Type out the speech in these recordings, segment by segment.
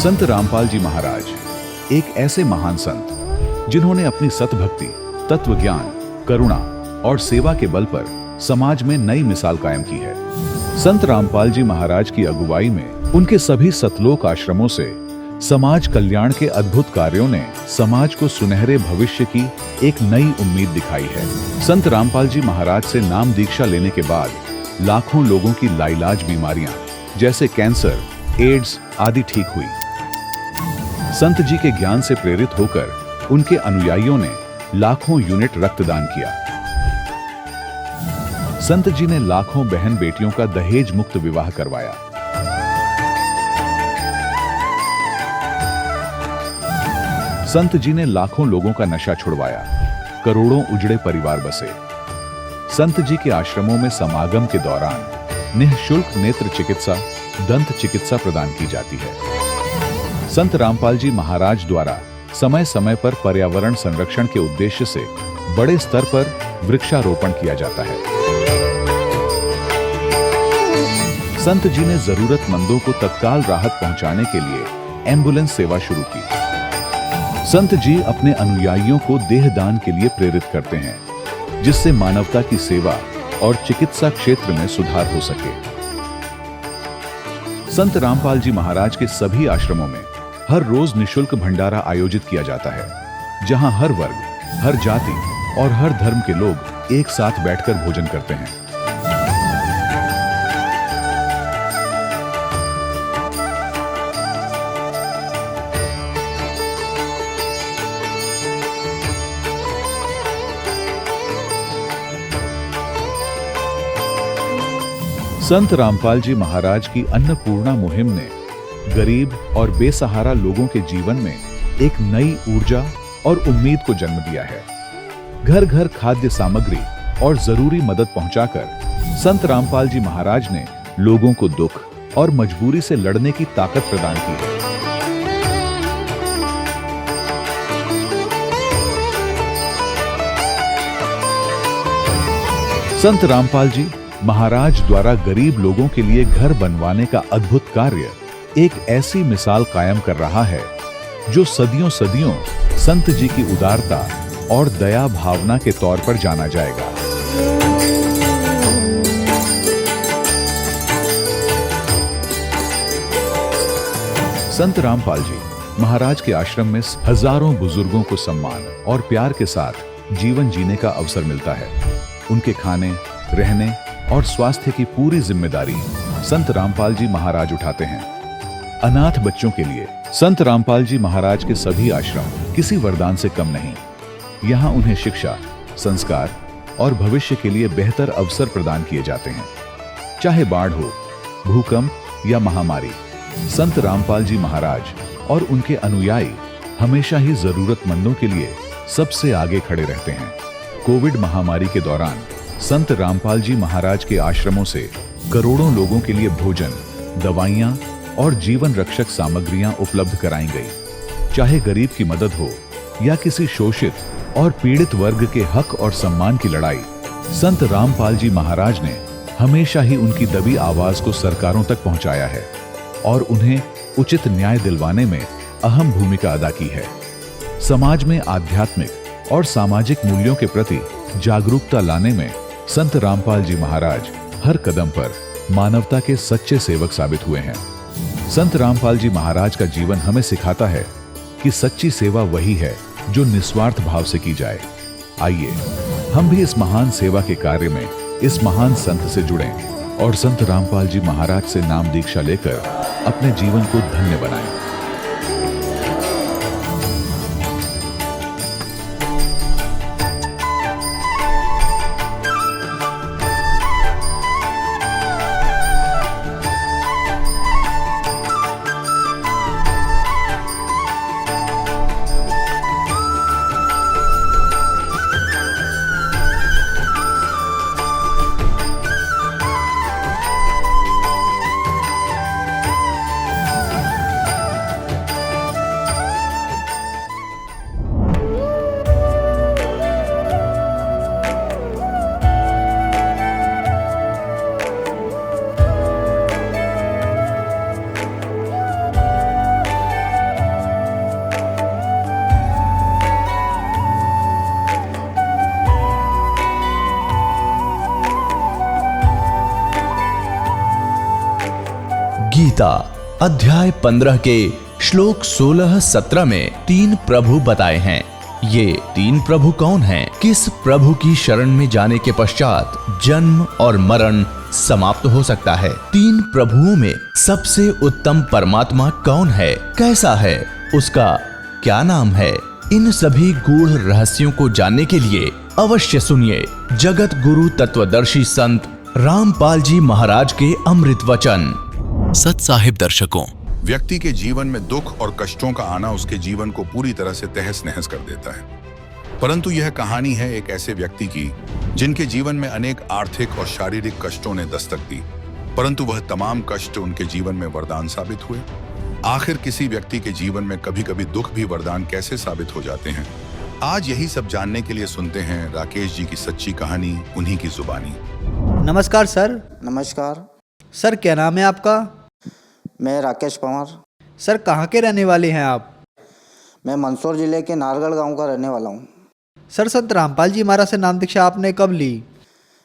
संत रामपाल जी महाराज एक ऐसे महान संत जिन्होंने अपनी सतभक्ति, तत्व ज्ञान, करुणा और सेवा के बल पर समाज में नई मिसाल कायम की है। संत रामपाल जी महाराज की अगुवाई में उनके सभी सतलोक आश्रमों से समाज कल्याण के अद्भुत कार्यों ने समाज को सुनहरे भविष्य की एक नई उम्मीद दिखाई है। संत रामपाल जी महाराज से नाम दीक्षा लेने के बाद लाखों लोगों की लाइलाज बीमारियां जैसे कैंसर, एड्स आदि ठीक हुई। संत जी के ज्ञान से प्रेरित होकर उनके अनुयायियों ने लाखों यूनिट रक्तदान किया। संत जी ने लाखों बहन बेटियों का दहेज मुक्त विवाह करवाया। संत जी ने लाखों लोगों का नशा छुड़वाया, करोड़ों उजड़े परिवार बसे। संत जी के आश्रमों में समागम के दौरान निःशुल्क नेत्र चिकित्सा, दंत चिकित्सा प्रदान की जाती है। संत रामपाल जी महाराज द्वारा समय समय पर पर्यावरण संरक्षण के उद्देश्य से बड़े स्तर पर वृक्षारोपण किया जाता है। संत जी ने जरूरतमंदों को तत्काल राहत पहुंचाने के लिए एम्बुलेंस सेवा शुरू की। संत जी अपने अनुयायियों को देहदान के लिए प्रेरित करते हैं, जिससे मानवता की सेवा और चिकित्सा क्षेत्र में सुधार हो सके। संत रामपाल जी महाराज के सभी आश्रमों में हर रोज निःशुल्क भंडारा आयोजित किया जाता है, जहां हर वर्ग, हर जाति और हर धर्म के लोग एक साथ बैठकर भोजन करते हैं। संत रामपाल जी महाराज की अन्नपूर्णा मुहिम ने गरीब और बेसहारा लोगों के जीवन में एक नई ऊर्जा और उम्मीद को जन्म दिया है। घर घर खाद्य सामग्री और जरूरी मदद पहुंचाकर संत रामपाल जी महाराज ने लोगों को दुख और मजबूरी से लड़ने की ताकत प्रदान की है। संत रामपाल जी महाराज द्वारा गरीब लोगों के लिए घर बनवाने का अद्भुत कार्य एक ऐसी मिसाल कायम कर रहा है जो सदियों सदियों संत जी की उदारता और दया भावना के तौर पर जाना जाएगा। संत रामपाल जी महाराज के आश्रम में हजारों बुजुर्गों को सम्मान और प्यार के साथ जीवन जीने का अवसर मिलता है। उनके खाने, रहने और स्वास्थ्य की पूरी जिम्मेदारी संत रामपाल जी महाराज उठाते हैं। अनाथ बच्चों के लिए संत रामपाल जी महाराज के सभी आश्रम किसी वरदान से कम नहीं। यहाँ उन्हें शिक्षा, संस्कार और भविष्य के लिए बेहतर अवसर प्रदान किए जाते हैं। चाहे बाढ़ हो, भूकंप या महामारी, संत रामपाल जी महाराज और उनके अनुयायी हमेशा ही जरूरतमंदों के लिए सबसे आगे खड़े रहते हैं। कोविड महामारी के दौरान संत रामपाल जी महाराज के आश्रमों से करोड़ों लोगों के लिए भोजन, दवाइयां और जीवन रक्षक सामग्रियां उपलब्ध कराई गई। चाहे गरीब की मदद हो या किसी शोषित और पीड़ित वर्ग के हक और सम्मान की लड़ाई, संत रामपाल जी महाराज ने हमेशा ही उनकी दबी आवाज को सरकारों तक पहुंचाया है और उन्हें उचित न्याय दिलवाने में अहम भूमिका अदा की है। समाज में आध्यात्मिक और सामाजिक मूल्यों के प्रति जागरूकता लाने में संत रामपाल जी महाराज हर कदम पर मानवता के सच्चे सेवक साबित हुए हैं। संत रामपाल जी महाराज का जीवन हमें सिखाता है कि सच्ची सेवा वही है जो निस्वार्थ भाव से की जाए। आइए हम भी इस महान सेवा के कार्य में इस महान संत से जुड़ें और संत रामपाल जी महाराज से नाम दीक्षा लेकर अपने जीवन को धन्य बनाएं। गीता अध्याय 15 के श्लोक 16-17 में 3 प्रभु बताए हैं। ये 3 प्रभु कौन हैं? किस प्रभु की शरण में जाने के पश्चात जन्म और मरण समाप्त हो सकता है? 3 प्रभुओं में सबसे उत्तम परमात्मा कौन है? कैसा है? उसका क्या नाम है? इन सभी गूढ़ रहस्यों को जानने के लिए अवश्य सुनिए जगत गुरु तत्वदर्शी संत रामपाल जी महाराज के अमृत वचन। सत साहिब दर्शकों, व्यक्ति के जीवन में दुख और कष्टों का आना उसके जीवन को पूरी तरह से तहस नहस कर देता है। परंतु यह कहानी है एक ऐसे व्यक्ति की जिनके जीवन में अनेक आर्थिक और शारीरिक कष्टों ने दस्तक दी, परंतु वह तमाम कष्ट उनके जीवन में वरदान साबित हुए। आखिर किसी व्यक्ति के जीवन में कभी कभी दुख भी वरदान कैसे साबित हो जाते हैं, आज यही सब जानने के लिए सुनते हैं राकेश जी की सच्ची कहानी, उन्हीं की जुबानी। नमस्कार सर। नमस्कार। सर क्या नाम है आपका? मैं राकेश पवार। सर कहाँ के रहने वाले हैं आप? मैं मंदसौर जिले के नारगढ़ गांव का रहने वाला हूँ। सर संत रामपाल जी महाराज से नाम दीक्षा आपने कब ली?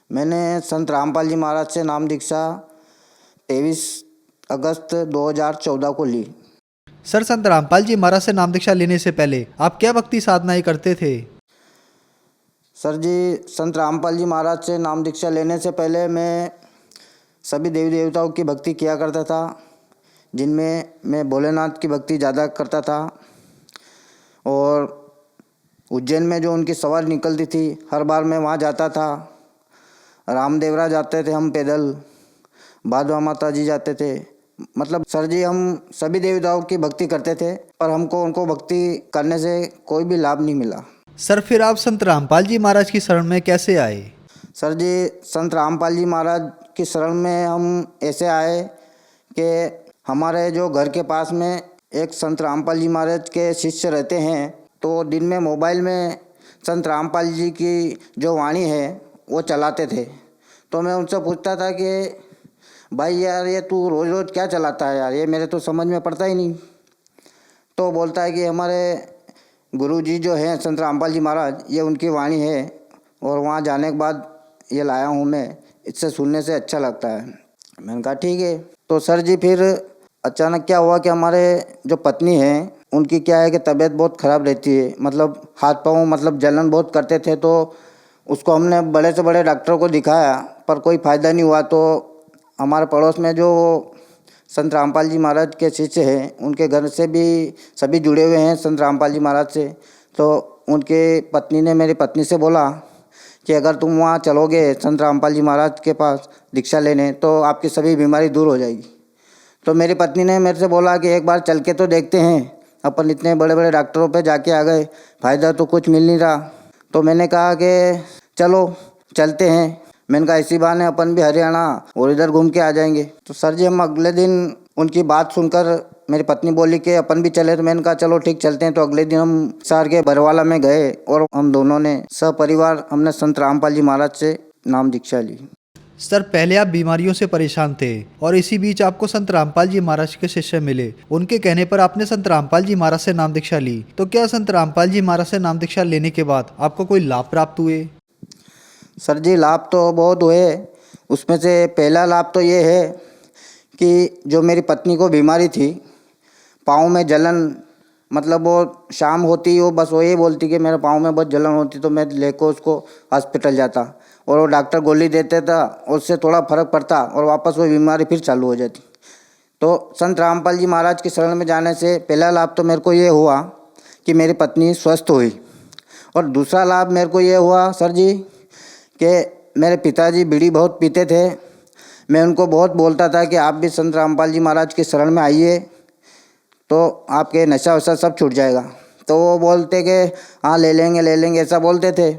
मैंने संत रामपाल जी महाराज से नाम दीक्षा 23 अगस्त 2014 को ली। सर संत रामपाल जी महाराज से नाम दीक्षा लेने से पहले आप क्या भक्ति साधनाएं करते थे? सर जी, संत रामपाल जी महाराज से नाम दीक्षा लेने से पहले मैं सभी देवी देवताओं की भक्ति किया करता था, जिनमें मैं भोलेनाथ की भक्ति ज़्यादा करता था। और उज्जैन में जो उनकी सवारी निकलती थी, हर बार मैं वहाँ जाता था। रामदेवरा जाते थे हम पैदल, भादवा माता जी जाते थे। मतलब सर जी, हम सभी देवताओं की भक्ति करते थे, पर हमको उनको भक्ति करने से कोई भी लाभ नहीं मिला। सर फिर आप संत रामपाल जी महाराज की शरण में कैसे आए? सर जी, संत रामपाल जी महाराज की शरण में हम ऐसे आए कि हमारे जो घर के पास में एक संत रामपाल जी महाराज के शिष्य रहते हैं, तो दिन में मोबाइल में संत रामपाल जी की जो वाणी है वो चलाते थे। तो मैं उनसे पूछता था कि भाई यार, ये तू रोज़ रोज़ क्या चलाता है यार, ये मेरे तो समझ में पड़ता ही नहीं। तो बोलता है कि हमारे गुरु जी जो हैं संत रामपाल जी महाराज, ये उनकी वाणी है और वहाँ जाने के बाद ये लाया हूँ मैं, इससे सुनने से अच्छा लगता है। मैंने कहा ठीक है। तो सर जी फिर अचानक क्या हुआ कि हमारे जो पत्नी हैं, उनकी क्या है कि तबीयत बहुत ख़राब रहती है, मतलब हाथ पाँव मतलब जलन बहुत करते थे। तो उसको हमने बड़े से बड़े डॉक्टर को दिखाया, पर कोई फ़ायदा नहीं हुआ। तो हमारे पड़ोस में जो संत रामपाल जी महाराज के शिष्य हैं, उनके घर से भी सभी जुड़े हुए हैं संत रामपाल जी महाराज से। तो उनके पत्नी ने मेरी पत्नी से बोला कि अगर तुम वहाँ चलोगे संत रामपाल जी महाराज के पास दीक्षा लेने, तो आपकी सभी बीमारी दूर हो जाएगी। तो मेरी पत्नी ने मेरे से बोला कि एक बार चल के तो देखते हैं, अपन इतने बड़े बड़े डॉक्टरों पे जाके आ गए, फ़ायदा तो कुछ मिल नहीं रहा। तो मैंने कहा कि चलो चलते हैं। मैंने कहा इसी बहाने अपन भी हरियाणा और इधर घूम के आ जाएंगे। तो सर जी, हम अगले दिन उनकी बात सुनकर मेरी पत्नी बोली कि अपन भी चले। तो मैंने कहा चलो ठीक, चलते हैं। तो अगले दिन हम शहर के बरवाला में गए और हम दोनों ने सपरिवार हमने संत रामपाल जी महाराज से नाम दीक्षा ली। सर पहले आप बीमारियों से परेशान थे और इसी बीच आपको संत रामपाल जी महाराज के शिष्य मिले, उनके कहने पर आपने संत रामपाल जी महाराज से नाम दीक्षा ली। तो क्या संत रामपाल जी महाराज से नाम दीक्षा लेने के बाद आपको कोई लाभ प्राप्त हुए? सर जी, लाभ तो बहुत हुए। उसमें से पहला लाभ तो ये है कि जो मेरी पत्नी को बीमारी थी, पाँव में जलन, मतलब वो शाम होती वो बस वही बोलती कि मेरे पाँव में बहुत जलन होती, तो मैं लेकर उसको हॉस्पिटल जाता और वो डॉक्टर गोली देते था, उससे थोड़ा फ़र्क पड़ता और वापस वो बीमारी फिर चालू हो जाती। तो संत रामपाल जी महाराज की शरण में जाने से पहला लाभ तो मेरे को ये हुआ कि मेरी पत्नी स्वस्थ हुई। और दूसरा लाभ मेरे को ये हुआ सर जी कि मेरे पिताजी बीड़ी बहुत पीते थे। मैं उनको बहुत बोलता था कि आप भी संत रामपाल जी महाराज की शरण में आइए, तो आपके नशा वशा सब छूट जाएगा। तो वो बोलते कि हाँ ले लेंगे ऐसा बोलते थे।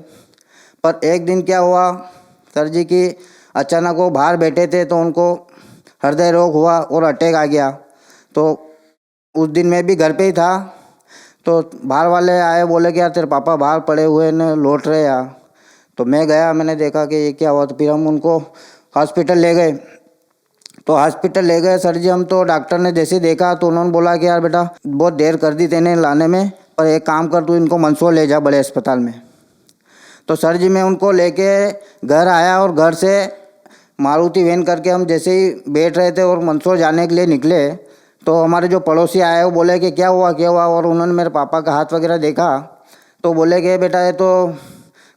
पर एक दिन क्या हुआ सर जी कि अचानक वो बाहर बैठे थे, तो उनको हृदय रोग हुआ और अटैक आ गया। तो उस दिन मैं भी घर पे ही था। तो बाहर वाले आए, बोले कि यार तेरे पापा बाहर पड़े हुए न लौट रहे यार। तो मैं गया, मैंने देखा कि ये क्या हुआ। तो फिर हम उनको हॉस्पिटल ले गए। तो हॉस्पिटल ले गए सर जी हम, तो डॉक्टर ने जैसे देखा तो उन्होंने बोला कि यार बेटा बहुत देर कर दी तेने लाने में, पर एक काम कर, तू इनको मंदसौर ले जा बड़े अस्पताल में। तो सर जी मैं उनको लेके घर आया और घर से मारुति वैन करके हम जैसे ही बैठ रहे थे और मंदसौर जाने के लिए निकले तो हमारे जो पड़ोसी आए वो बोले कि क्या हुआ, और उन्होंने मेरे पापा का हाथ वगैरह देखा तो बोले कि बेटा ये तो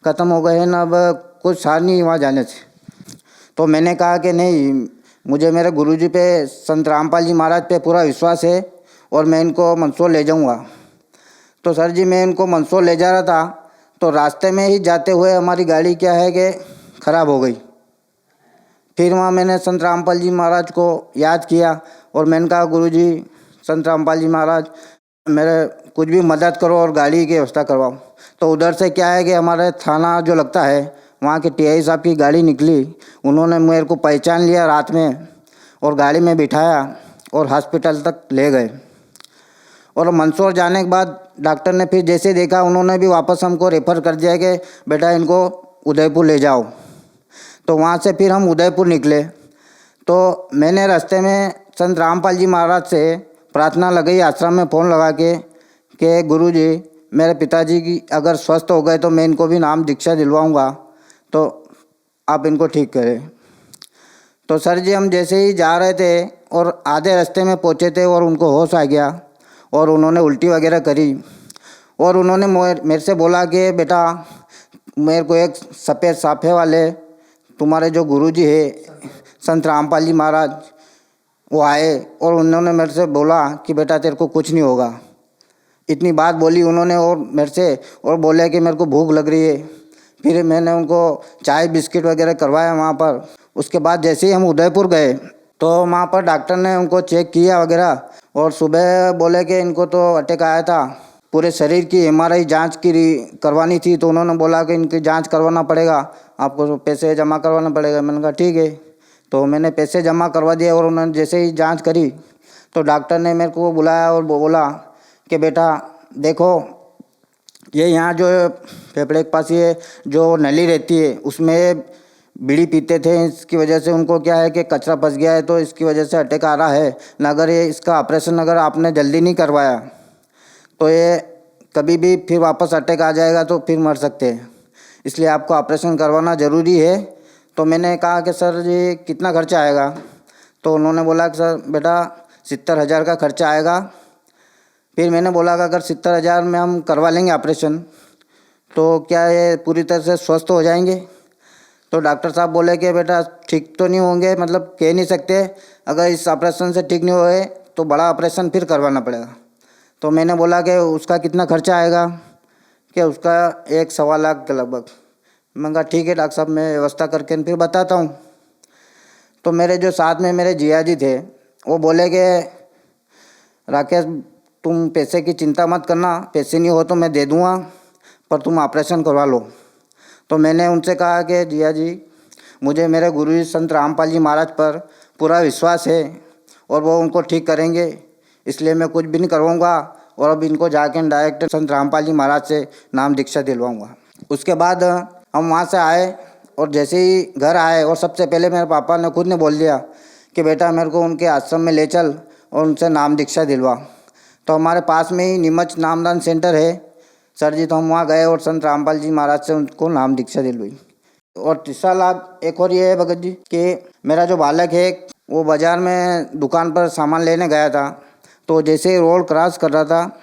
ख़त्म हो गए हैं ना, अब कुछ सार नहीं वहाँ जाने से। तो मैंने कहा कि नहीं, मुझे मेरे गुरुजी पे संत रामपाल जी महाराज पे पूरा विश्वास है और मैं इनको मंदसौर ले जाऊँगा। तो सर जी मैं इनको मंदसौर ले जा रहा था तो रास्ते में ही जाते हुए हमारी गाड़ी क्या है कि ख़राब हो गई। फिर वहाँ मैंने संत रामपाल जी महाराज को याद किया और मैंने कहा गुरुजी संत रामपाल जी महाराज मेरे कुछ भी मदद करो और गाड़ी की व्यवस्था करवाओ। तो उधर से क्या है कि हमारे थाना जो लगता है वहाँ के टीआई साहब की गाड़ी निकली, उन्होंने मेरे को पहचान लिया रात में और गाड़ी में बिठाया और हॉस्पिटल तक ले गए। और मंदसौर जाने के बाद डॉक्टर ने फिर जैसे देखा उन्होंने भी वापस हमको रेफ़र कर दिया कि बेटा इनको उदयपुर ले जाओ। तो वहाँ से फिर हम उदयपुर निकले तो मैंने रास्ते में संत रामपाल जी महाराज से प्रार्थना लगाई, आश्रम में फ़ोन लगा के गुरुजी मेरे पिताजी की अगर स्वस्थ हो गए तो मैं इनको भी नाम दीक्षा दिलवाऊंगा, तो आप इनको ठीक करें। तो सर जी हम जैसे ही जा रहे थे और आधे रास्ते में पहुँचे थे और उनको होश आ गया और उन्होंने उल्टी वगैरह करी और उन्होंने मेरे से बोला कि बेटा मेरे को एक सफ़ेद साफे वाले तुम्हारे जो गुरुजी है संत रामपाल जी महाराज वो आए और उन्होंने मेरे से बोला कि बेटा तेरे को कुछ नहीं होगा। इतनी बात बोली उन्होंने और मेरे से और बोले कि मेरे को भूख लग रही है। फिर मैंने उनको चाय बिस्किट वगैरह करवाया वहाँ पर। उसके बाद जैसे ही हम उदयपुर गए तो वहाँ पर डॉक्टर ने उनको चेक किया वगैरह और सुबह बोले कि इनको तो अटैक आया था, पूरे शरीर की एमआरआई जांच करवानी थी। तो उन्होंने बोला कि इनकी जांच करवाना पड़ेगा, आपको पैसे जमा करवाना पड़ेगा। मैंने कहा ठीक है। तो मैंने पैसे जमा करवा दिए और उन्होंने जैसे ही जांच करी तो डॉक्टर ने मेरे को बुलाया और बोला कि बेटा देखो ये यहाँ जो फेफड़े के पास ये जो नली रहती है उसमें बीड़ी पीते थे, इसकी वजह से उनको क्या है कि कचरा फंस गया है तो इसकी वजह से अटैक आ रहा है न। अगर ये इसका ऑपरेशन अगर आपने जल्दी नहीं करवाया तो ये कभी भी फिर वापस अटैक आ जाएगा तो फिर मर सकते हैं, इसलिए आपको ऑपरेशन करवाना ज़रूरी है। तो मैंने कहा कि सर जी कितना खर्चा आएगा? तो उन्होंने बोला कि सर बेटा 70,000 का खर्चा आएगा। फिर मैंने बोला कि अगर 70,000 में हम करवा लेंगे ऑपरेशन तो क्या ये पूरी तरह से स्वस्थ हो जाएंगे? तो डॉक्टर साहब बोले कि बेटा ठीक तो नहीं होंगे, मतलब कह नहीं सकते, अगर इस ऑपरेशन से ठीक नहीं हुए तो बड़ा ऑपरेशन फिर करवाना पड़ेगा। तो मैंने बोला कि उसका कितना खर्चा आएगा? कि उसका 1-1.25 लाख के लगभग। मैंने कहा ठीक है डॉक्टर साहब मैं व्यवस्था करके फिर बताता हूँ। तो मेरे जो साथ में मेरे जिया जी थे वो बोले कि राकेश तुम पैसे की चिंता मत करना, पैसे नहीं हो तो मैं दे दूँगा पर तुम ऑपरेशन करवा लो। तो मैंने उनसे कहा कि जिया जी मुझे मेरे गुरुजी संत रामपाल जी महाराज पर पूरा विश्वास है और वो उनको ठीक करेंगे, इसलिए मैं कुछ भी नहीं करवाऊँगा और अब इनको जाके डायरेक्ट संत रामपाल जी महाराज से नाम दीक्षा दिलवाऊँगा। उसके बाद हम वहाँ से आए और जैसे ही घर आए और सबसे पहले मेरे पापा ने खुद ने बोल दिया कि बेटा मेरे को उनके आश्रम में ले चल और उनसे नाम दीक्षा दिलवा। तो हमारे पास में ही नीमच नामदान सेंटर है सर जी, तो हम वहाँ गए और संत रामपाल जी महाराज से उनको नाम दीक्षा दिलवाई। और तीसरा लाभ एक और ये है भगत जी कि मेरा जो बालक है वो बाज़ार में दुकान पर सामान लेने गया था, तो जैसे ही रोड क्रॉस कर रहा था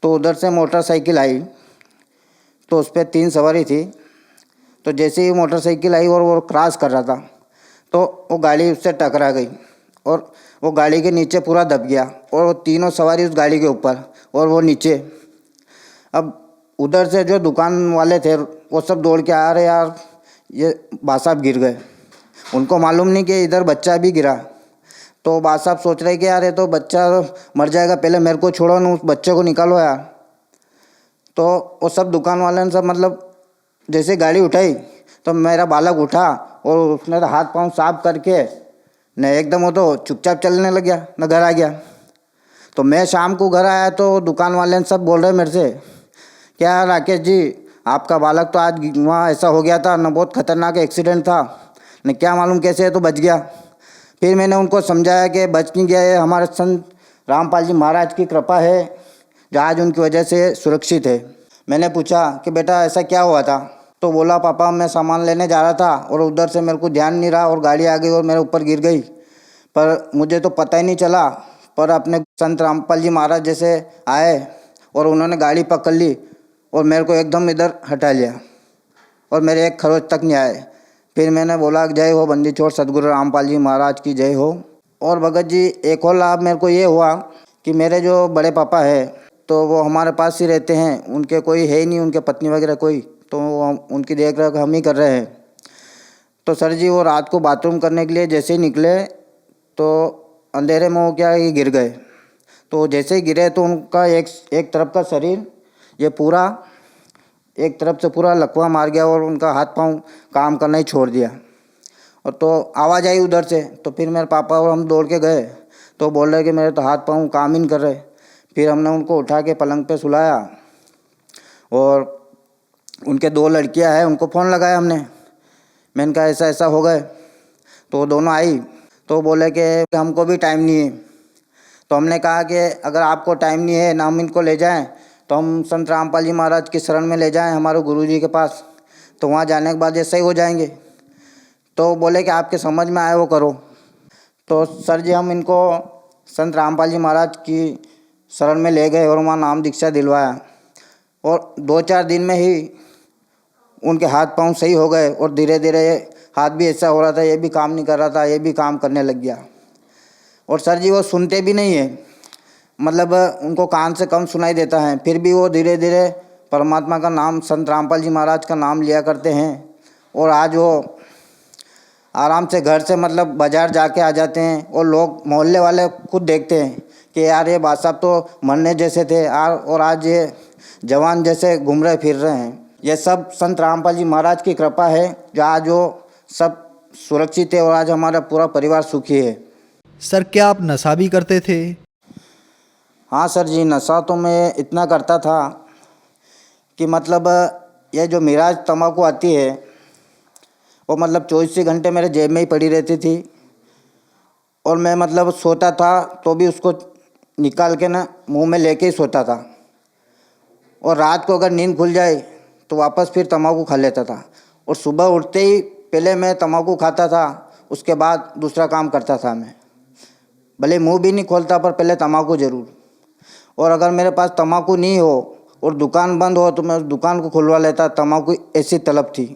तो उधर से मोटरसाइकिल आई, तो उस पर 3 सवारी थी। तो जैसे ही मोटरसाइकिल आई और वो क्रॉस कर रहा था तो वो गाड़ी उससे टकरा गई और वो गाड़ी के नीचे पूरा दब गया और वो तीनों सवारी उस गाड़ी के ऊपर और वो नीचे। अब उधर से जो दुकान वाले थे वो सब दौड़ के आ रहे यार ये बा साहब गिर गए। उनको मालूम नहीं कि इधर बच्चा भी गिरा। तो बा साहब सोच रहे कि यार ये तो बच्चा मर जाएगा, पहले मेरे को छोड़ो ना उस बच्चे को निकालो यार। तो वो सब दुकान वाले ने सब मतलब जैसे गाड़ी उठाई तो मेरा बालक उठा और उसने हाथ पाँव साफ करके न एकदम वो तो चुपचाप चलने लग गया, न घर आ गया। तो मैं शाम को घर आया तो दुकान वाले ने सब बोल रहे मेरे से क्या राकेश जी आपका बालक तो आज वहाँ ऐसा हो गया था न, बहुत खतरनाक एक्सीडेंट था न, क्या मालूम कैसे है तो बच गया। फिर मैंने उनको समझाया कि बच नहीं गया, ये हमारे संत रामपाल जी महाराज की कृपा है जो आज उनकी वजह से सुरक्षित है। मैंने पूछा कि बेटा ऐसा क्या हुआ था? तो बोला पापा मैं सामान लेने जा रहा था और उधर से मेरे को ध्यान नहीं रहा और गाड़ी आ गई और मेरे ऊपर गिर गई, पर मुझे तो पता ही नहीं चला। पर अपने संत रामपाल जी महाराज जैसे आए और उन्होंने गाड़ी पकड़ ली और मेरे को एकदम इधर हटा लिया और मेरे एक खरोच तक नहीं आए। फिर मैंने बोला जय हो बंदी छोड़ सदगुरु रामपाल जी महाराज की जय हो। और भगत जी एक और लाभ मेरे को ये हुआ कि मेरे जो बड़े पापा है तो वो हमारे पास ही रहते हैं, उनके कोई है ही नहीं, उनके पत्नी वगैरह कोई, तो उनकी देख रेख हम ही कर रहे हैं। तो सर जी वो रात को बाथरूम करने के लिए जैसे ही निकले तो अंधेरे में वो क्या है गिर गए। तो जैसे ही गिरे तो उनका एक तरफ का शरीर ये पूरा एक तरफ से पूरा लकवा मार गया और उनका हाथ पांव काम करना ही छोड़ दिया। और तो आवाज़ आई उधर से, तो फिर मेरे पापा और हम दौड़ के गए तो बोल रहे कि मेरे तो हाथ पांव काम ही नहीं कर रहे। फिर हमने उनको उठा के पलंग पे सुलाया और उनके 2 लड़कियां हैं उनको फ़ोन लगाया हमने। मैंने कहा ऐसा ऐसा हो गए, तो दोनों आई तो बोले कि हमको भी टाइम नहीं है। तो हमने कहा कि अगर आपको टाइम नहीं है ना हम इनको ले जाएं तो हम संत रामपाल जी महाराज की शरण में ले जाएं हमारे गुरुजी के पास, तो वहाँ जाने के बाद ये सही हो जाएंगे। तो बोले कि आपके समझ में आए वो करो। तो सर जी हम इनको संत रामपाल जी महाराज की शरण में ले गए और वहाँ नाम दीक्षा दिलवाया और 2-4 दिन में ही उनके हाथ पांव सही हो गए और धीरे धीरे हाथ भी ऐसा हो रहा था, ये भी काम नहीं कर रहा था, ये भी काम करने लग गया। और सर जी वो सुनते भी नहीं है, मतलब उनको कान से कम सुनाई देता है, फिर भी वो धीरे धीरे परमात्मा का नाम संत रामपाल जी महाराज का नाम लिया करते हैं। और आज वो आराम से घर से मतलब बाज़ार जाके आ जाते हैं और लोग मोहल्ले वाले खुद देखते हैं कि यार ये बात साहब तो मरने जैसे थे और आज ये जवान जैसे घूम रहे फिर रहे हैं। ये सब संत रामपाल जी महाराज की कृपा है जो आज वो सब सुरक्षित है और आज हमारा पूरा परिवार सुखी है। सर क्या आप नशा भी करते थे? हाँ सर जी, नशा तो मैं इतना करता था कि मतलब ये जो मिराज तंबाकू आती है वो मतलब 24 घंटे मेरे जेब में ही पड़ी रहती थी और मैं मतलब सोता था तो भी उसको निकाल के ना मुंह में लेके ही सोता था। और रात को अगर नींद खुल जाए तो वापस फिर तंबाकू खा लेता था और सुबह उठते ही पहले मैं तंबाकू खाता था, उसके बाद दूसरा काम करता था। मैं भले मुंह भी नहीं खोलता पर पहले तंबाकू ज़रूर। और अगर मेरे पास तंबाकू नहीं हो और दुकान बंद हो तो मैं उस दुकान को खुलवा लेता, तंबाकू ऐसी तलब थी।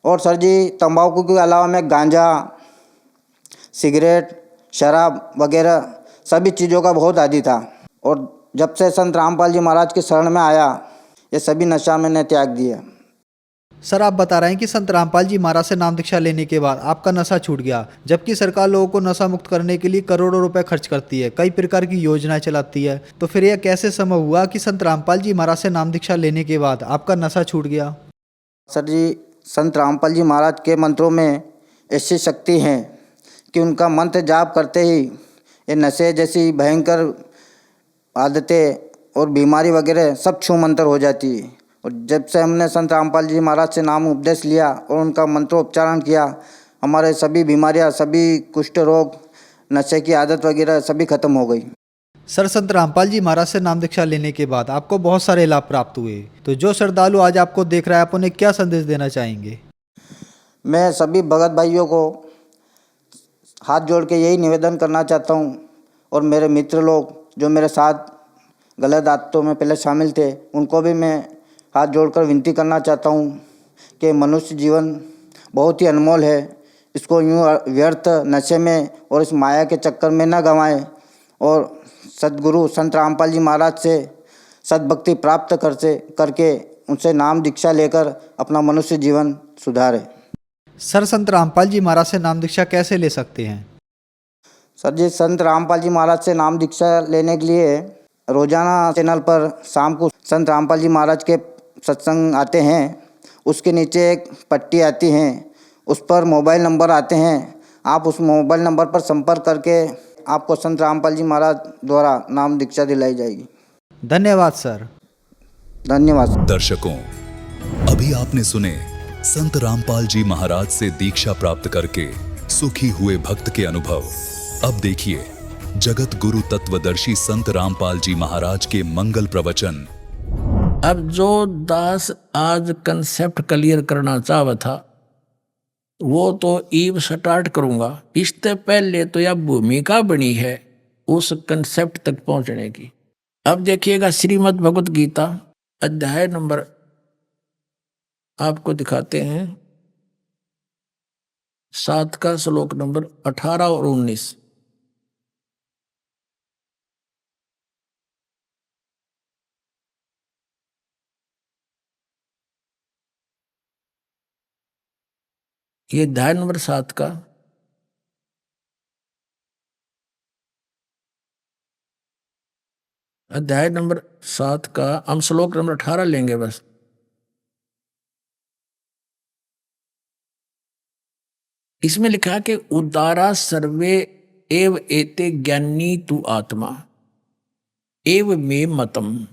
और सर जी तंबाकू के अलावा मैं गांजा, सिगरेट, शराब वगैरह सभी चीज़ों का बहुत आदी था। और जब से संत रामपाल जी महाराज की शरण में आया ये सभी नशा मैंने त्याग दिया। सर आप बता रहे हैं कि संत रामपाल जी महाराज से नाम दीक्षा लेने के बाद आपका नशा छूट गया, जबकि सरकार लोगों को नशा मुक्त करने के लिए करोड़ों रुपए खर्च करती है, कई प्रकार की योजनाएं चलाती है। तो फिर यह कैसे संभव हुआ कि संत रामपाल जी महाराज से नाम दीक्षा लेने के बाद आपका नशा छूट गया? सर जी संत रामपाल जी महाराज के मंत्रों में ऐसी शक्ति है कि उनका मंत्र जाप करते ही ये नशे जैसी भयंकर आदतें और बीमारी वगैरह सब छू मंतर हो जाती है। और जब से हमने संत रामपाल जी महाराज से नाम उपदेश लिया और उनका मंत्रोच्चारण किया, हमारे सभी बीमारियां, सभी कुष्ठ रोग, नशे की आदत वगैरह सभी खत्म हो गई। सर संत रामपाल जी महाराज से नाम दीक्षा लेने के बाद आपको बहुत सारे लाभ प्राप्त हुए, तो जो श्रद्धालु आज आपको देख रहा है आप उन्हें क्या संदेश देना चाहेंगे? मैं सभी भगत भाइयों को हाथ जोड़ के यही निवेदन करना चाहता हूँ और मेरे मित्र लोग जो मेरे साथ गलत आदतों में पहले शामिल थे उनको भी मैं हाथ जोड़कर विनती करना चाहता हूँ कि मनुष्य जीवन बहुत ही अनमोल है, इसको यूँ व्यर्थ नशे में और इस माया के चक्कर में न गंवाएं और सद्गुरु संत रामपाल जी महाराज से सद्भक्ति प्राप्त करके उनसे नाम दीक्षा लेकर अपना मनुष्य जीवन सुधारे। सर संत रामपाल जी महाराज से नाम दीक्षा कैसे ले सकते हैं? सर जी संत रामपाल जी महाराज से नाम दीक्षा लेने के लिए रोजाना चैनल पर शाम को संत रामपाल जी महाराज के सत्संग आते हैं, उसके नीचे एक पट्टी आती है, उस पर मोबाइल नंबर आते हैं। आप उस मोबाइल नंबर पर संपर्क करके आपको संत रामपाल जी महाराज द्वारा नाम दीक्षा दिलाई जाएगी। धन्यवाद सर। धन्यवाद। दर्शकों, अभी आपने सुने संत रामपाल जी महाराज से दीक्षा प्राप्त करके सुखी हुए भक्त के अनुभव। अब देखिए जगत गुरु तत्वदर्शी संत रामपाल जी महाराज के मंगल प्रवचन। अब जो दास आज कंसेप्ट क्लियर करना चाहता था वो तो ईव स्टार्ट करूंगा। इससे पहले तो यह भूमिका बनी है उस कंसेप्ट तक पहुंचने की। अब देखिएगा श्रीमद् भगवत गीता अध्याय नंबर आपको दिखाते हैं 7 का श्लोक नंबर 18 और 19। ये अध्याय नंबर 7 का अध्याय नंबर 7 का हम श्लोक नंबर 18 लेंगे बस। इसमें लिखा है कि उदारा सर्वे एव एते ज्ञानी तु आत्मा एव मे मतम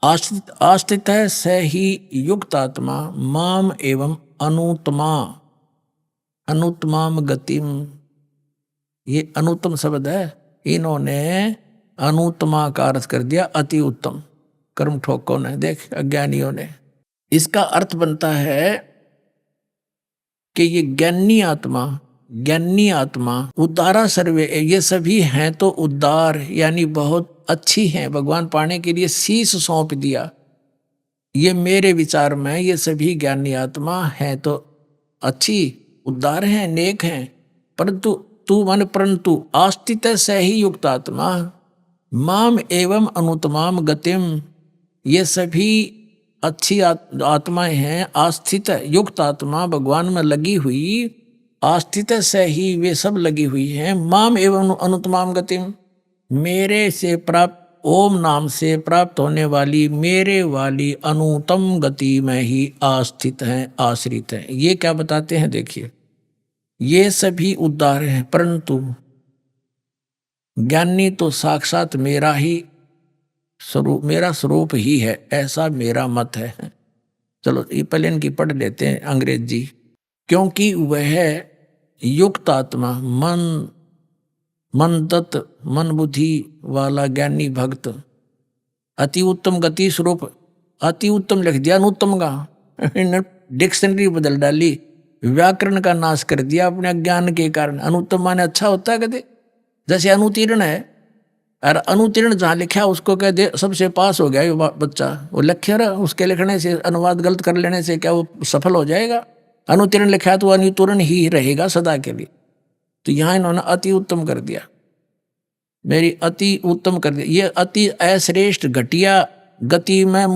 आस्थित है स ही युक्त आत्मा माम एवं अनुत्तमाम गतिम। ये अनुत्तम शब्द है, इन्होंने अनुत्तमा का अर्थ कर दिया अति उत्तम। कर्म ठोकों ने, देख अज्ञानियों ने। इसका अर्थ बनता है कि ये ज्ञानी आत्मा उदारा सर्वे, ये सभी हैं तो उदार यानी बहुत अच्छी हैं, भगवान पाने के लिए शीश सौंप दिया। ये मेरे विचार में ये सभी ज्ञानी आत्मा हैं तो अच्छी उदार हैं, नेक हैं। परंतु आस्थित स ही युक्त आत्मा माम एवं अनुत्तमाम गतिम, ये सभी अच्छी आत्माएं हैं, आस्थित युक्त आत्मा भगवान में लगी हुई, आस्थित से ही वे सब लगी हुई हैं। माम एवं अनुत्तमाम गतिम, मेरे से प्राप्त ओम नाम से प्राप्त होने वाली मेरे वाली अनुत्तम गति में ही आस्थित हैं, आश्रित हैं। ये क्या बताते हैं देखिए, ये सभी उद्धार हैं परंतु ज्ञानी तो साक्षात मेरा स्वरूप ही है, ऐसा मेरा मत है। चलो ये पहले इनकी पढ़ लेते हैं अंग्रेजी। क्योंकि वह युक्त आत्मा मन बुद्धि वाला ज्ञानी भक्त अति उत्तम गति स्वरूप, अति उत्तम लिख दिया अनुत्तम का, डिक्शनरी बदल डाली, व्याकरण का नाश कर दिया अपने अज्ञान के कारण। अनुत्तम माने अच्छा होता है कहते, जैसे अनुतीर्ण है, और अनुतीर्ण जहाँ लिखा उसको कह दे सबसे पास हो गया ये बच्चा, वो लक्ष्य रहा, उसके लिखने से अनुवाद गलत कर लेने से क्या वो सफल हो जाएगा? अनुतीर्ण लिखा तो अनुतीर्ण ही रहेगा सदा के लिए। तो यहाँ इन्होंने अति उत्तम कर दिया, मेरी अति उत्तम कर दिया। ये अति अश्रेष्ठ घटिया गति में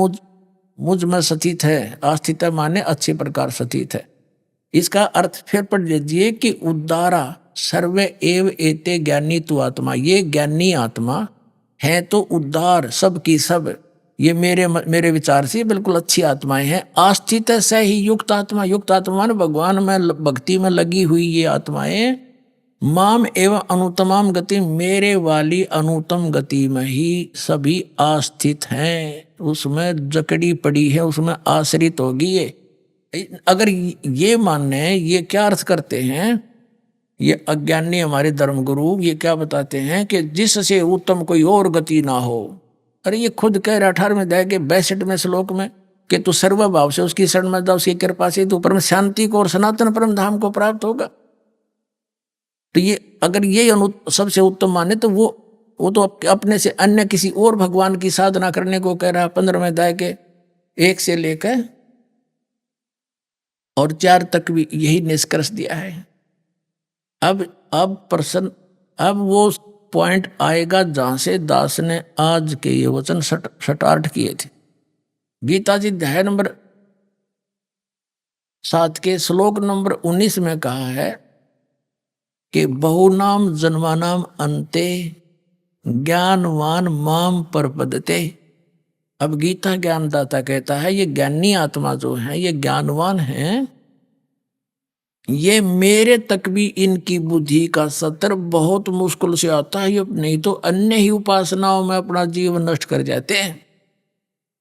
मुझ में स्थित है, आस्थित माने अच्छे प्रकार स्थित है। इसका अर्थ फिर पढ़ लीजिए कि उद्धारा सर्वे एव एते ज्ञानी तु आत्मा, ये ज्ञानी आत्मा है तो उद्धार सब की सब, ये मेरे विचार से बिल्कुल अच्छी आत्माएं हैं। आस्थित से ही युक्त आत्मा, युक्त आत्मा ने भगवान में भक्ति में लगी हुई ये आत्माएं माम एवं अनुत्तमाम गति, मेरे वाली अनुत्तम गति में ही सभी आस्थित हैं, उसमें जकड़ी पड़ी है, उसमें आश्रित होगी। ये अगर ये मानने, ये क्या अर्थ करते हैं ये अज्ञानी हमारे धर्मगुरु, ये क्या बताते हैं कि जिससे उत्तम कोई और गति ना हो। अरे ये खुद कह रहा 18वें अध्याय के 62वें श्लोक में कि तू सर्वभाव से उसकी शरण में जा, उसकी कृपा से तू परम शांति को और सनातन परम धाम को प्राप्त होगा। तो ये अगर ये सबसे उत्तम माने तो वो तो अपने से अन्य किसी और भगवान की साधना करने को कह रहा। 15वें अध्याय के 1 से लेकर और 4 तक भी यही निष्कर्ष दिया है। अब वो पॉइंट आएगा जहां से दास ने आज के ये वचन स्टार्ट किए थे। गीता जी अध्याय नंबर 7 के श्लोक नंबर 19 में कहा है कि बहुनाम जन्मानाम अंते ज्ञानवान माम परपदते। अब गीता ज्ञानदाता कहता है ये ज्ञानी आत्मा जो है ये ज्ञानवान है, ये मेरे तक भी इनकी बुद्धि का सत्र बहुत मुश्किल से आता है, नहीं तो अन्य ही उपासनाओं में अपना जीवन नष्ट कर जाते हैं।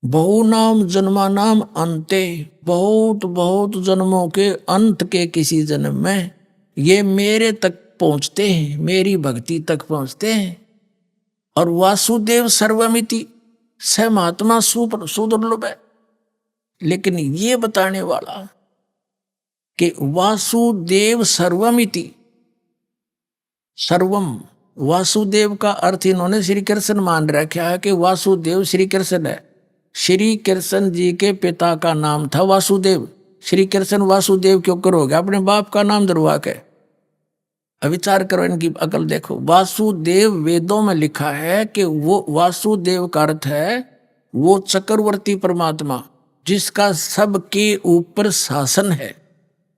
बहुनाम जन्मानाम अंते, बहुत जन्मों के अंत के किसी जन्म में ये मेरे तक पहुंचते हैं, मेरी भक्ति तक पहुंचते हैं। और वासुदेव सर्वमिति, स महात्मा सुदुर्लभ है। लेकिन ये बताने वाला कि वासुदेव सर्वमिति, सर्वम वासुदेव का अर्थ इन्होंने श्री कृष्ण मान रखा है कि वासुदेव श्री कृष्ण है। श्री कृष्ण जी के पिता का नाम था वासुदेव। श्री कृष्ण वासुदेव क्यों करोगे, अपने बाप का नाम दरवा के। विचार करो, इनकी अकल देखो। वासुदेव वेदों में लिखा है कि वो वासुदेव का अर्थ है वो चक्रवर्ती परमात्मा जिसका सबके ऊपर शासन है।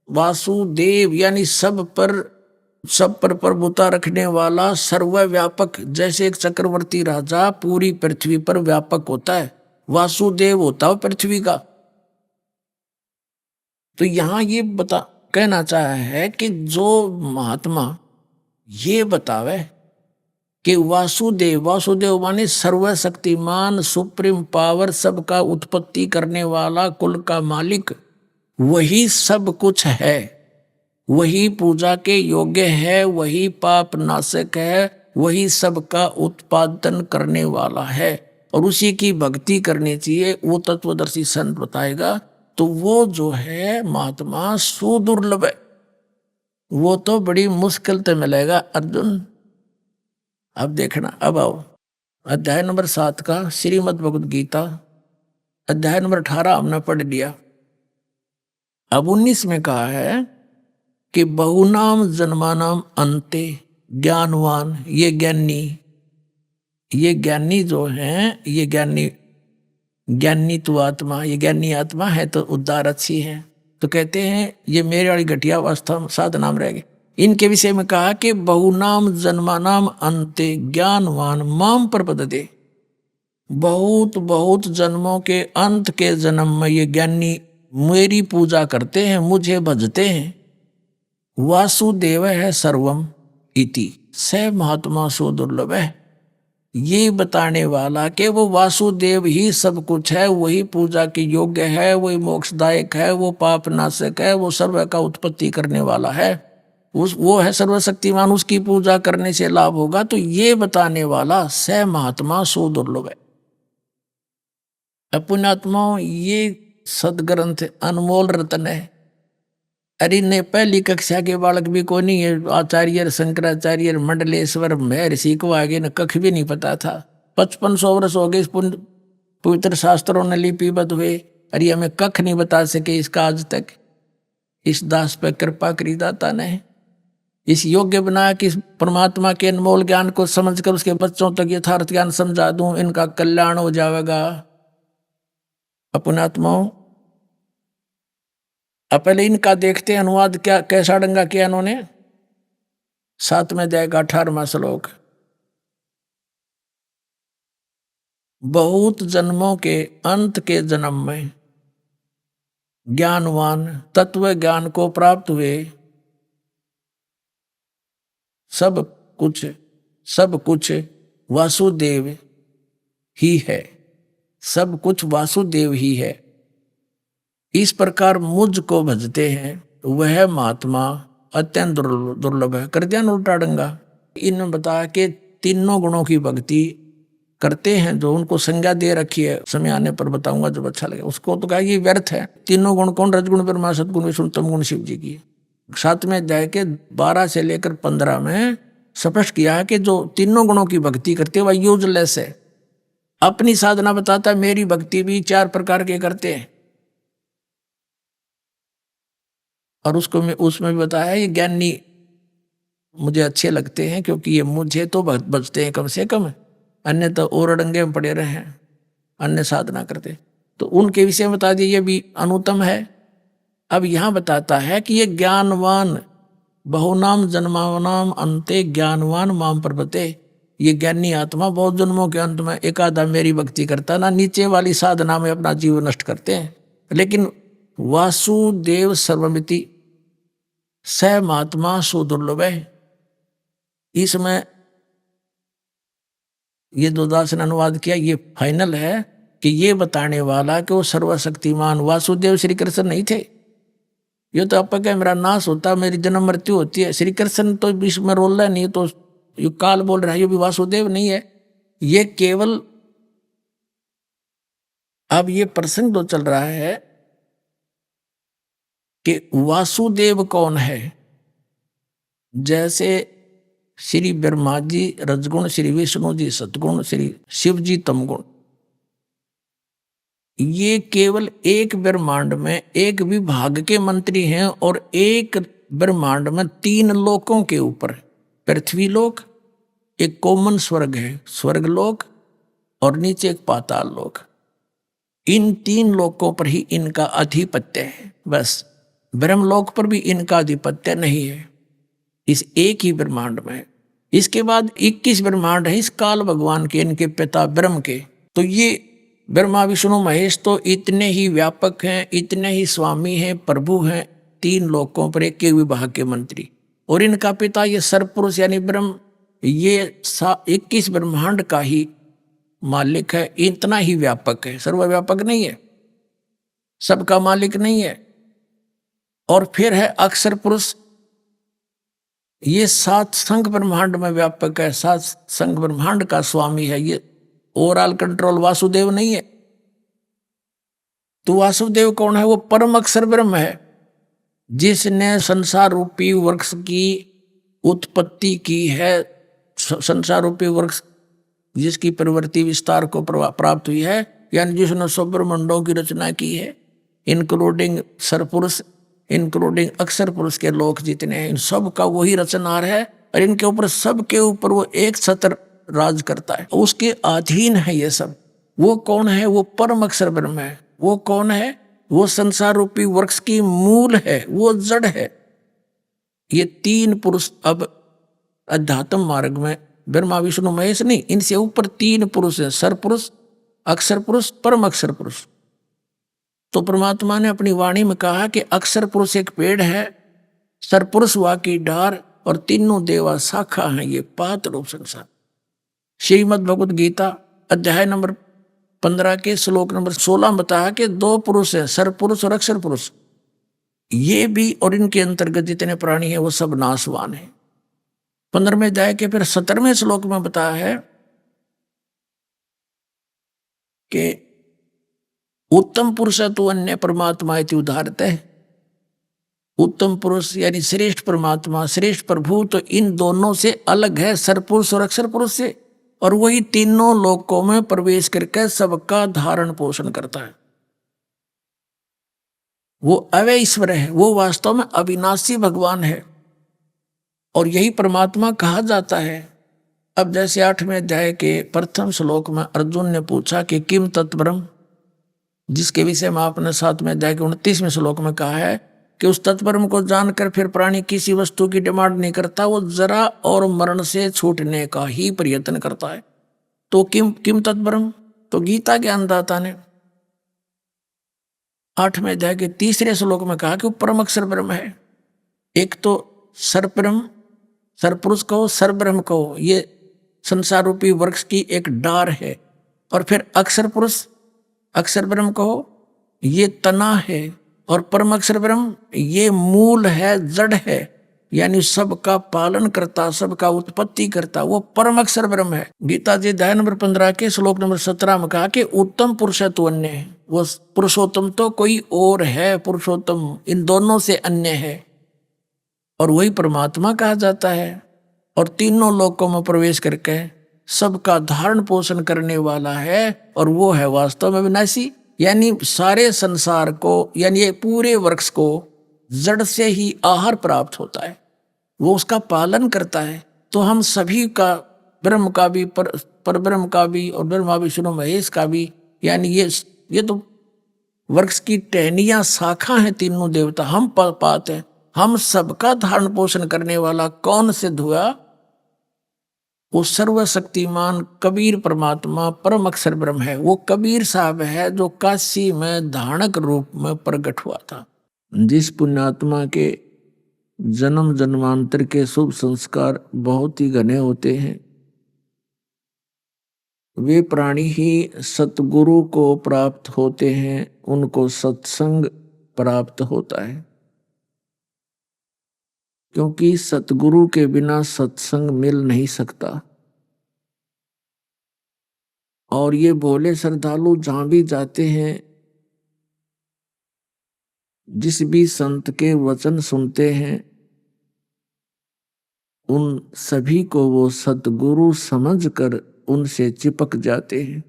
वासुदेव यानी सब पर प्रभुता रखने वाला, सर्वव्यापक। जैसे एक चक्रवर्ती राजा पूरी पृथ्वी पर व्यापक होता है, वासुदेव होता है पृथ्वी का। तो यहां ये कहना चाहा है कि जो महात्मा ये बतावे कि वासुदेव माने सर्वशक्तिमान, सुप्रीम पावर, सबका उत्पत्ति करने वाला, कुल का मालिक, वही सब कुछ है, वही पूजा के योग्य है, वही पाप नाशक है, वही सबका उत्पादन करने वाला है और उसी की भक्ति करनी चाहिए, वो तत्वदर्शी संत बताएगा। तो वो जो है महात्मा सुदुर्लभ है, वो तो बड़ी मुश्किल से मिलेगा अर्जुन। अब देखना, अब आओ अध्याय नंबर 7 का श्रीमद् भगवद गीता, अध्याय नंबर 18 हमने पढ़ लिया। अब 19 में कहा है कि बहुनाम जन्मानाम अंते ज्ञानवान, ये ज्ञानी जो हैं, ये ज्ञानी तो आत्मा, ये ज्ञानी आत्मा है तो उद्धार अच्छी है। तो कहते हैं ये मेरे वाली घटिया अवस्था साधना में रह गए। इनके विषय में कहा कि बहुनाम जन्मानाम अंते ज्ञानवान माम प्रपद्यते, बहुत बहुत जन्मों के अंत के जन्म में ये ज्ञानी मेरी पूजा करते हैं, मुझे भजते हैं। वासुदेव है सर्वम इति स महात्मा सुदुर्लभ है, ये बताने वाला कि वो वासुदेव ही सब कुछ है, वही पूजा के योग्य है, वही मोक्षदायक है, वो पाप नाशक है, वो सर्व का उत्पत्ति करने वाला है, वो है सर्वशक्तिमान, उसकी पूजा करने से लाभ होगा। तो ये बताने वाला स महात्मा सुदुर्लभ है। पुण्यात्माओं, ये सदग्रंथ अनमोल रत्न है। अरे ने पहली कक्षा के बालक भी को नहीं है, आचार्य शंकराचार्य मंडलेश्वर महर्षि को आगे न कख भी नहीं पता था। 5500 वर्ष हो गए इस पवित्र शास्त्रों ने लिपिबद्ध हुए, अरे हमें कख नहीं बता सके इसका आज तक। इस दास पर कृपा करी दाता ने, इस योग्य बना कि परमात्मा के अनमोल ज्ञान को समझकर उसके बच्चों तक यथार्थ ज्ञान समझा दूं, इनका कल्याण हो जाएगा। पुण्यात्माओं, अब पहले इनका देखते हैं अनुवाद क्या, कैसा डंगा किया इन्होंने। 7वें अध्याय का 18वां श्लोक। बहुत जन्मों के अंत के जन्म में ज्ञानवान तत्व ज्ञान को प्राप्त हुए, सब कुछ वासुदेव ही है, सब कुछ वासुदेव ही है। इस प्रकार मुझ को भजते हैं, वह महात्मा अत्यंत दुर्लभ है। कर दिया न उल्टा डंगा। इन्होंने बताया कि तीनों गुणों की भक्ति करते हैं, जो उनको संज्ञा दे रखी है, समय आने पर बताऊंगा जब अच्छा लगे उसको। तो कहा ये व्यर्थ है। तीनों गुण कौन? रजगुण ब्रह्मा, सदगुण विष्णु, तम गुण शिव जी की। 7वें अध्याय के 12 से लेकर 15 में स्पष्ट किया है कि जो तीनों गुणों की भक्ति करते हैं वह यूजलेस है। अपनी साधना बताता है, मेरी भक्ति भी 4 प्रकार के करते हैं। और उसमें भी बताया ये ज्ञानी मुझे अच्छे लगते हैं क्योंकि ये मुझे तो बचते हैं कम से कम, अन्य तो और अड़ंगे में पड़े रहे हैं, अन्य साधना करते। तो उनके विषय में बता दिए ये भी अनुत्तम है। अब यहाँ बताता है कि ये ज्ञानवान, बहुनाम जन्मानाम अंते ज्ञानवान माम प्रपद्यते, ये ज्ञानी आत्मा बहुत जन्मों के अंत में एक आधा मेरी भक्ति करता, ना नीचे वाली साधना में अपना जीवन नष्ट करते हैं। लेकिन वासुदेव सर्वमिति स महात्मा सुदुर्लभ है। इसमें ये 2 दास ने अनुवाद किया, ये फाइनल है कि ये बताने वाला कि वो सर्वशक्तिमान वासुदेव श्री कृष्ण नहीं थे। ये तो आपका क्या मेरा नाश होता, मेरी जन्म मृत्यु होती है। श्री कृष्ण तो बीच में रोल रहा नहीं, तो ये काल बोल रहा है, ये भी वासुदेव नहीं है। ये केवल अब ये प्रसंग तो चल रहा है कि वासुदेव कौन है। जैसे श्री ब्रह्मा जी रजगुण, श्री विष्णु जी सतगुण, श्री शिव जी तमगुण, ये केवल एक ब्रह्मांड में एक विभाग के मंत्री हैं और एक ब्रह्मांड में 3 लोकों के ऊपर, पृथ्वी लोक, एक कॉमन स्वर्ग है स्वर्गलोक, और नीचे एक पाताल लोक। इन 3 लोकों पर ही इनका आधिपत्य है, बस ब्रह्मलोक पर भी इनका आधिपत्य नहीं है, इस एक ही ब्रह्मांड में। इसके बाद 21 ब्रह्मांड है इस काल भगवान के, इनके पिता ब्रह्म के। तो ये ब्रह्मा विष्णु महेश तो इतने ही व्यापक हैं, इतने ही स्वामी हैं, प्रभु हैं 3 लोकों पर, एक विभाग के मंत्री। और इनका पिता ये सर्वपुरुष यानी ब्रह्म, ये 21 ब्रह्मांड का ही मालिक है, इतना ही व्यापक है, सर्वव्यापक नहीं है, सबका मालिक नहीं है। और फिर है अक्षर पुरुष, ये 7 संघ ब्रह्मांड में व्यापक है, 7 संघ ब्रह्मांड का स्वामी है, ये ओवरऑल कंट्रोल वासुदेव नहीं है। तो वासुदेव कौन है? वो परम अक्षर ब्रह्म है, जिसने संसार रूपी वृक्ष की उत्पत्ति की है। संसार रूपी वृक्ष जिसकी प्रवृत्ति विस्तार को प्राप्त हुई है, यानी जिसने सब ब्रह्मांडों की रचना की है, इंक्लूडिंग सरपुरुष, इंक्लूडिंग अक्षर पुरुष के लोक जितने हैं, इन सब का वही रचनार है। और इनके ऊपर, सब के ऊपर वो एक छत्र राज करता है, उसके अधीन है ये सब। वो कौन है? वो परम अक्षर ब्रह्म है। वो कौन है? वो संसार रूपी वृक्ष की मूल है, वो जड़ है। ये 3 पुरुष अब अध्यात्म मार्ग में ब्रह्मा विष्णु महेश नहीं, इनसे ऊपर 3 पुरुष है, सरपुरुष, अक्षर पुरुष, परम अक्षर पुरुष। तो परमात्मा ने अपनी वाणी में कहा कि अक्षर पुरुष एक पेड़ है, सरपुरुष वा की डार, और तीनों देवा शाखा हैं, ये पात रूप संसार। श्रीमद् भगवद गीता अध्याय नंबर 15 के श्लोक नंबर 16 बताया कि 2 पुरुष है, सरपुरुष और अक्षर पुरुष। ये भी और इनके अंतर्गत जितने प्राणी हैं वो सब नाशवान है। 15वें अध्याय के फिर 17वें श्लोक में बताया है कि उत्तम पुरुष तो अन्य परमात्मा इति उदाहरत है। उत्तम पुरुष यानी श्रेष्ठ परमात्मा, श्रेष्ठ प्रभु तो इन दोनों से अलग है, सरपुरुष और अक्षर पुरुष से, और वही तीनों लोकों में प्रवेश करके सबका धारण पोषण करता है। वो अव्यय ईश्वर है, वो वास्तव में अविनाशी भगवान है, और यही परमात्मा कहा जाता है। अब जैसे 8वें अध्याय के प्रथम श्लोक में अर्जुन ने पूछा कि किम तत्ब्रह्म, जिसके विषय में आपने 7वें अध्याय के 29वें श्लोक में कहा है कि उस तत्ब्रह्म को जानकर फिर प्राणी किसी वस्तु की डिमांड नहीं करता, वो जरा और मरण से छूटने का ही प्रयत्न करता है। तो किम तत्ब्रह्म, तो गीता ज्ञानदाता ने 8वें अध्याय के 3रे श्लोक में कहा कि वो परम अक्षर ब्रह्म है। एक तो सरब्रह्म, सरपुरुष कहो, सरब्रह्म कहो, ये संसार रूपी वृक्ष की एक डार है, और फिर अक्षर पुरुष, अक्षर ब्रह्म कहो, ये तना है, और परम अक्षर ब्रह्म ये मूल है, जड़ है, यानी सबका पालन करता, सबका उत्पत्ति करता, वो परम अक्षर ब्रह्म है। गीता जी अध्याय नंबर 15 के श्लोक नंबर 17 में कहा कि उत्तम पुरुष है तो अन्य है। वो पुरुषोत्तम तो कोई और है, पुरुषोत्तम इन दोनों से अन्य है, और वही परमात्मा कहा जाता है। और तीनों लोकों में प्रवेश करके सबका धारण पोषण करने वाला है, और वो है वास्तव में विनाशी, यानी सारे संसार को, यानी ये पूरे वृक्ष को जड़ से ही आहार प्राप्त होता है, वो उसका पालन करता है। तो हम सभी का, ब्रह्म का भी, पर ब्रह्म का भी, और ब्रह्मा विष्णु महेश का भी, यानी ये तो वृक्ष की टहनियां, शाखा हैं तीनों देवता, हम पात हैं। हम सबका धारण पोषण करने वाला कौन सिद्ध हुआ? वो सर्वशक्तिमान कबीर परमात्मा परम अक्षर ब्रह्म है। वो कबीर साहब है जो काशी में धारणक रूप में प्रकट हुआ था। जिस पुण्यात्मा के जन्म जन्मांतर के शुभ संस्कार बहुत ही घने होते हैं, वे प्राणी ही सतगुरु को प्राप्त होते हैं, उनको सत्संग प्राप्त होता है, क्योंकि सतगुरु के बिना सत्संग मिल नहीं सकता। और ये भोले श्रद्धालु जहां भी जाते हैं, जिस भी संत के वचन सुनते हैं, उन सभी को वो सतगुरु समझकर उनसे चिपक जाते हैं।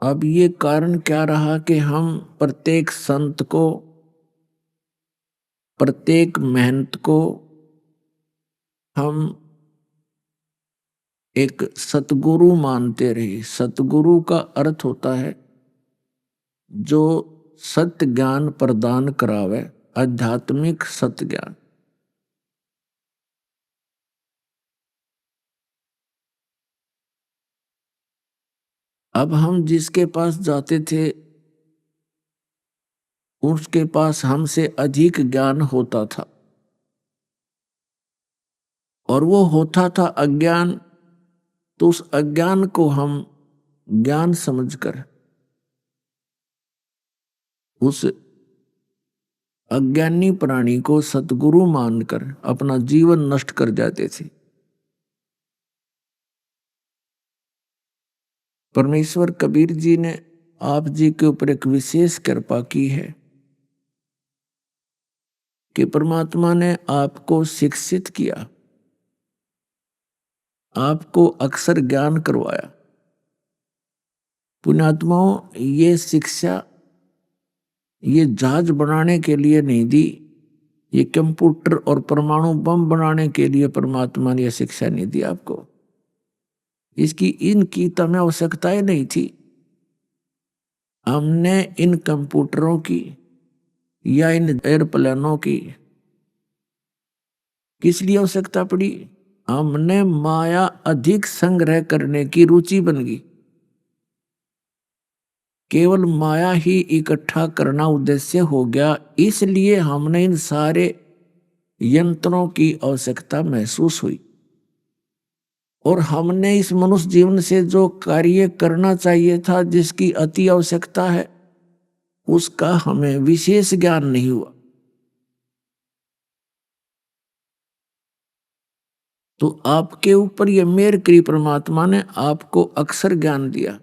अब ये कारण क्या रहा कि हम प्रत्येक संत को, प्रत्येक महंत को हम एक सतगुरु मानते रहे। सतगुरु का अर्थ होता है जो सत्य ज्ञान प्रदान करावे, आध्यात्मिक सत्य ज्ञान। अब हम जिसके पास जाते थे उसके पास हमसे अधिक ज्ञान होता था, और वो होता था अज्ञान, तो उस अज्ञान को हम ज्ञान समझकर उस अज्ञानी प्राणी को सतगुरु मानकर अपना जीवन नष्ट कर जाते थे। परमेश्वर कबीर जी ने आप जी के ऊपर एक विशेष कृपा की है कि परमात्मा ने आपको शिक्षित किया, आपको अक्षर ज्ञान करवाया। पुण्यात्माओं, ये शिक्षा ये जहाज बनाने के लिए नहीं दी, ये कंप्यूटर और परमाणु बम बनाने के लिए परमात्मा ने यह शिक्षा नहीं दी आपको। इसकी इनकी तमें आवश्यकताएं नहीं थी। हमने इन कंप्यूटरों की या इन एयरप्लेनों की किस लिए आवश्यकता पड़ी? हमने माया अधिक संग्रह करने की रुचि बन गई। केवल माया ही इकट्ठा करना उद्देश्य हो गया, इसलिए हमने इन सारे यंत्रों की आवश्यकता महसूस हुई, और हमने इस मनुष्य जीवन से जो कार्य करना चाहिए था, जिसकी अति आवश्यकता है, उसका हमें विशेष ज्ञान नहीं हुआ। तो आपके ऊपर यह मेहर करी परमात्मा ने, आपको अक्षर ज्ञान दिया,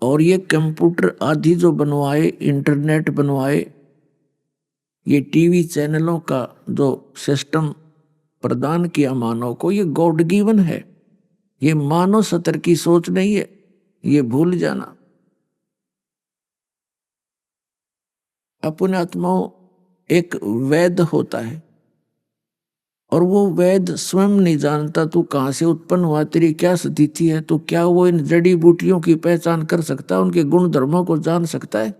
और ये कंप्यूटर आदि जो बनवाए, इंटरनेट बनवाए, ये टीवी चैनलों का जो सिस्टम प्रदान किया मानव को, ये गॉड गिवन है। ये मानव स्तर की सोच नहीं है, ये भूल जाना। अपने आत्माओं, एक वैद्य होता है और वो वैद्य स्वयं नहीं जानता तू कहाँ से उत्पन्न हुआ, तेरी क्या स्थिति है, तो क्या वो इन जड़ी बूटियों की पहचान कर सकता है, उनके गुण धर्मों को जान सकता है?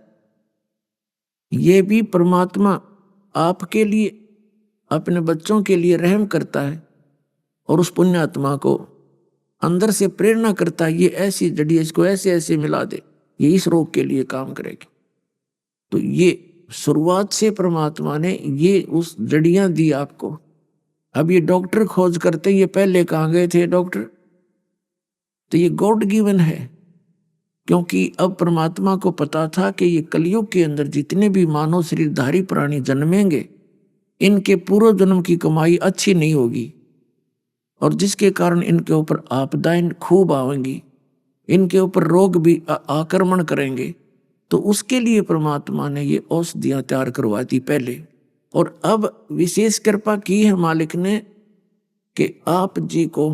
ये भी परमात्मा आपके लिए, अपने बच्चों के लिए रहम करता है, और उस पुण्य आत्मा को अंदर से प्रेरणा करता है, ये ऐसी जड़ी है, इसको ऐसे ऐसे मिला दे, ये इस रोग के लिए काम करेगी। तो ये शुरुआत से परमात्मा ने ये उस जड़ियां दी आपको। अब ये डॉक्टर खोज करते, ये पहले कहाँ गए थे डॉक्टर? तो ये गॉड गिवन है, क्योंकि अब परमात्मा को पता था कि ये कलयुग के अंदर जितने भी मानव शरीरधारी प्राणी जन्मेंगे, इनके पूर्व जन्म की कमाई अच्छी नहीं होगी, और जिसके कारण इनके ऊपर आपदाएं खूब आवेंगी, इनके ऊपर रोग भी आक्रमण करेंगे। तो उसके लिए परमात्मा ने ये औषधियां तैयार करवा दी पहले, और अब विशेष कृपा की है मालिक ने कि आप जी को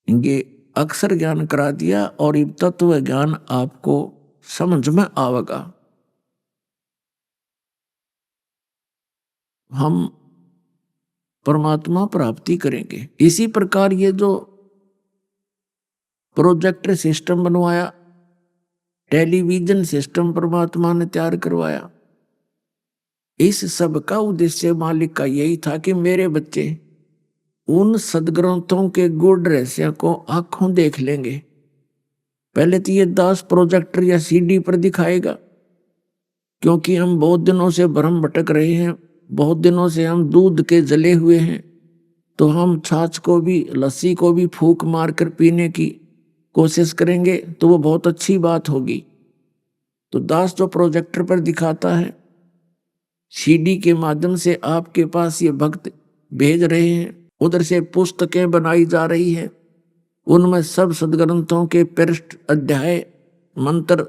ये अक्षर ज्ञान करा दिया, और ये तत्व ज्ञान आपको समझ में आवेगा। हम परमात्मा प्राप्ति करेंगे। इसी प्रकार ये जो प्रोजेक्टर सिस्टम बनवाया, टेलीविजन सिस्टम परमात्मा ने तैयार करवाया, इस सब का उद्देश्य मालिक का यही था कि मेरे बच्चे उन सदग्रंथों के गुण रहस्य को आंखों देख लेंगे। पहले तो ये 10 प्रोजेक्टर या सीडी पर दिखाएगा, क्योंकि हम बहुत दिनों से भ्रम भटक रहे हैं, बहुत दिनों से हम दूध के जले हुए हैं, तो हम छाछ को भी, लस्सी को भी फूंक मारकर पीने की कोशिश करेंगे, तो वो बहुत अच्छी बात होगी। तो 10 जो प्रोजेक्टर पर दिखाता है, सीडी के माध्यम से आपके पास ये भक्त भेज रहे हैं, उधर से पुस्तकें बनाई जा रही हैं, उनमें सब सदग्रंथों के पृष्ठ, अध्याय, मंत्र,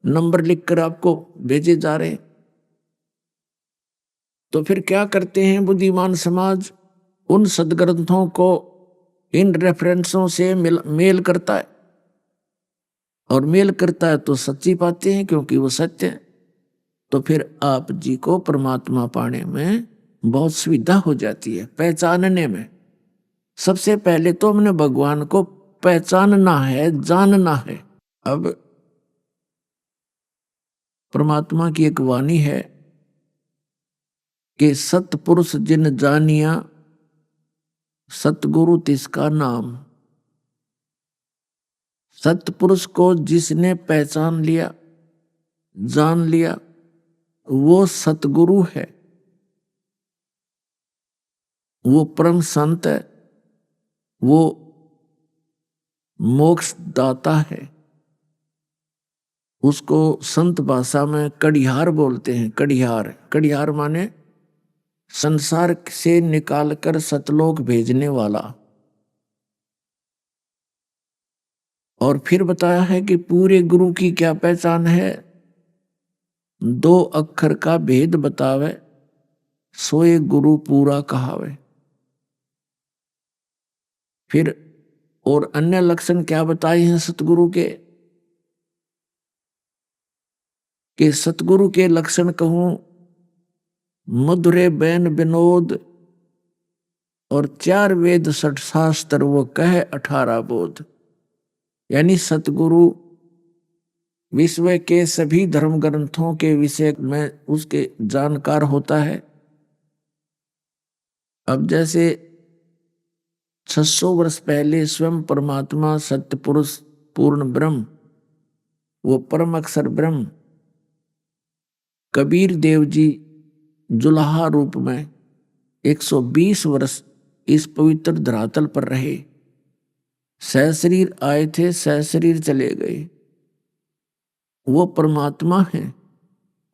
नंबर लिखकर आपको भेजे जा रहे हैं। तो फिर क्या करते हैं बुद्धिमान समाज? उन सदग्रंथों को इन रेफरेंसों से मेल करता है, और मेल करता है तो सच्ची पाते हैं, क्योंकि वो सत्य है। तो फिर आप जी को परमात्मा पाने में बहुत सुविधा हो जाती है, पहचानने में। सबसे पहले तो हमने भगवान को पहचानना है, जानना है। अब परमात्मा की एक वाणी है कि सतपुरुष जिन जानिया, सतगुरु तिसका नाम। सतपुरुष को जिसने पहचान लिया, जान लिया, वो सतगुरु है, वो परम संत है, वो मोक्ष दाता है। उसको संत भाषा में कड़िहार बोलते हैं। कड़िहार, कड़िहार माने संसार से निकालकर सतलोक भेजने वाला। और फिर बताया है कि पूरे गुरु की क्या पहचान है? 2 अक्षर का भेद बतावे, सोए गुरु पूरा कहावे। फिर और अन्य लक्षण क्या बताए हैं सतगुरु के? कि सतगुरु के लक्षण कहूं, मधुरे बैन विनोद, और 4 वेद 6 शास्त्र वो कहे 18 बोध। यानी सतगुरु विश्व के सभी धर्म ग्रंथों के विषय में उसके जानकार होता है। अब जैसे 600 वर्ष पहले स्वयं परमात्मा सत्य पुरुष पूर्ण ब्रह्म, वो परम अक्षर ब्रह्म, कबीर देव जी जुलाहा रूप में 120 वर्ष इस पवित्र धरातल पर रहे। सहशरीर आए थे, सहशरीर चले गए। वो परमात्मा है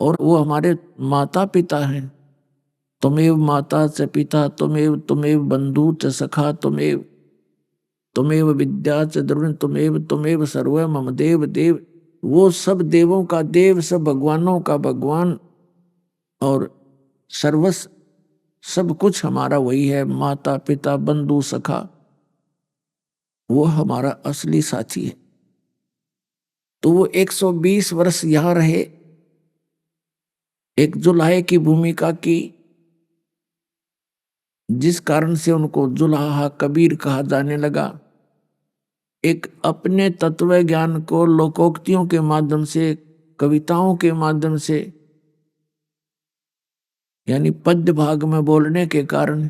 और वो हमारे माता पिता हैं। तुमेव माता च पिता, तुमेव बंधु च सखा, तुमेव विद्या च द्रोण, तुमेव सर्व मम देव देव। वो सब देवों का देव, सब भगवानों का भगवान, और सर्वस्व सब कुछ हमारा वही है। माता पिता बंधु सखा, वो हमारा असली साथी है। तो वो 120 वर्ष यहां रहे, एक जुलाहे की भूमिका की, जिस कारण से उनको जुलाहा कबीर कहा जाने लगा। एक अपने तत्व ज्ञान को लोकोक्तियों के माध्यम से, कविताओं के माध्यम से, यानी पद्य भाग में बोलने के कारण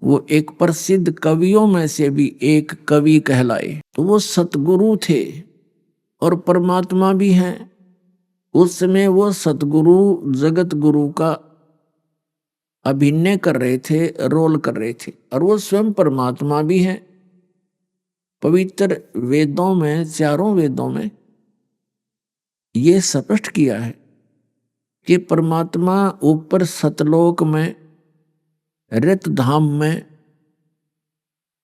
वो एक प्रसिद्ध कवियों में से भी एक कवि कहलाए। तो वो सतगुरु थे और परमात्मा भी हैं। उस समय वो सतगुरु जगत गुरु का अभिनय कर रहे थे, रोल कर रहे थे, और वो स्वयं परमात्मा भी हैं। पवित्र वेदों में, 4 वेदों में ये स्पष्ट किया है कि परमात्मा ऊपर सतलोक में, रत धाम में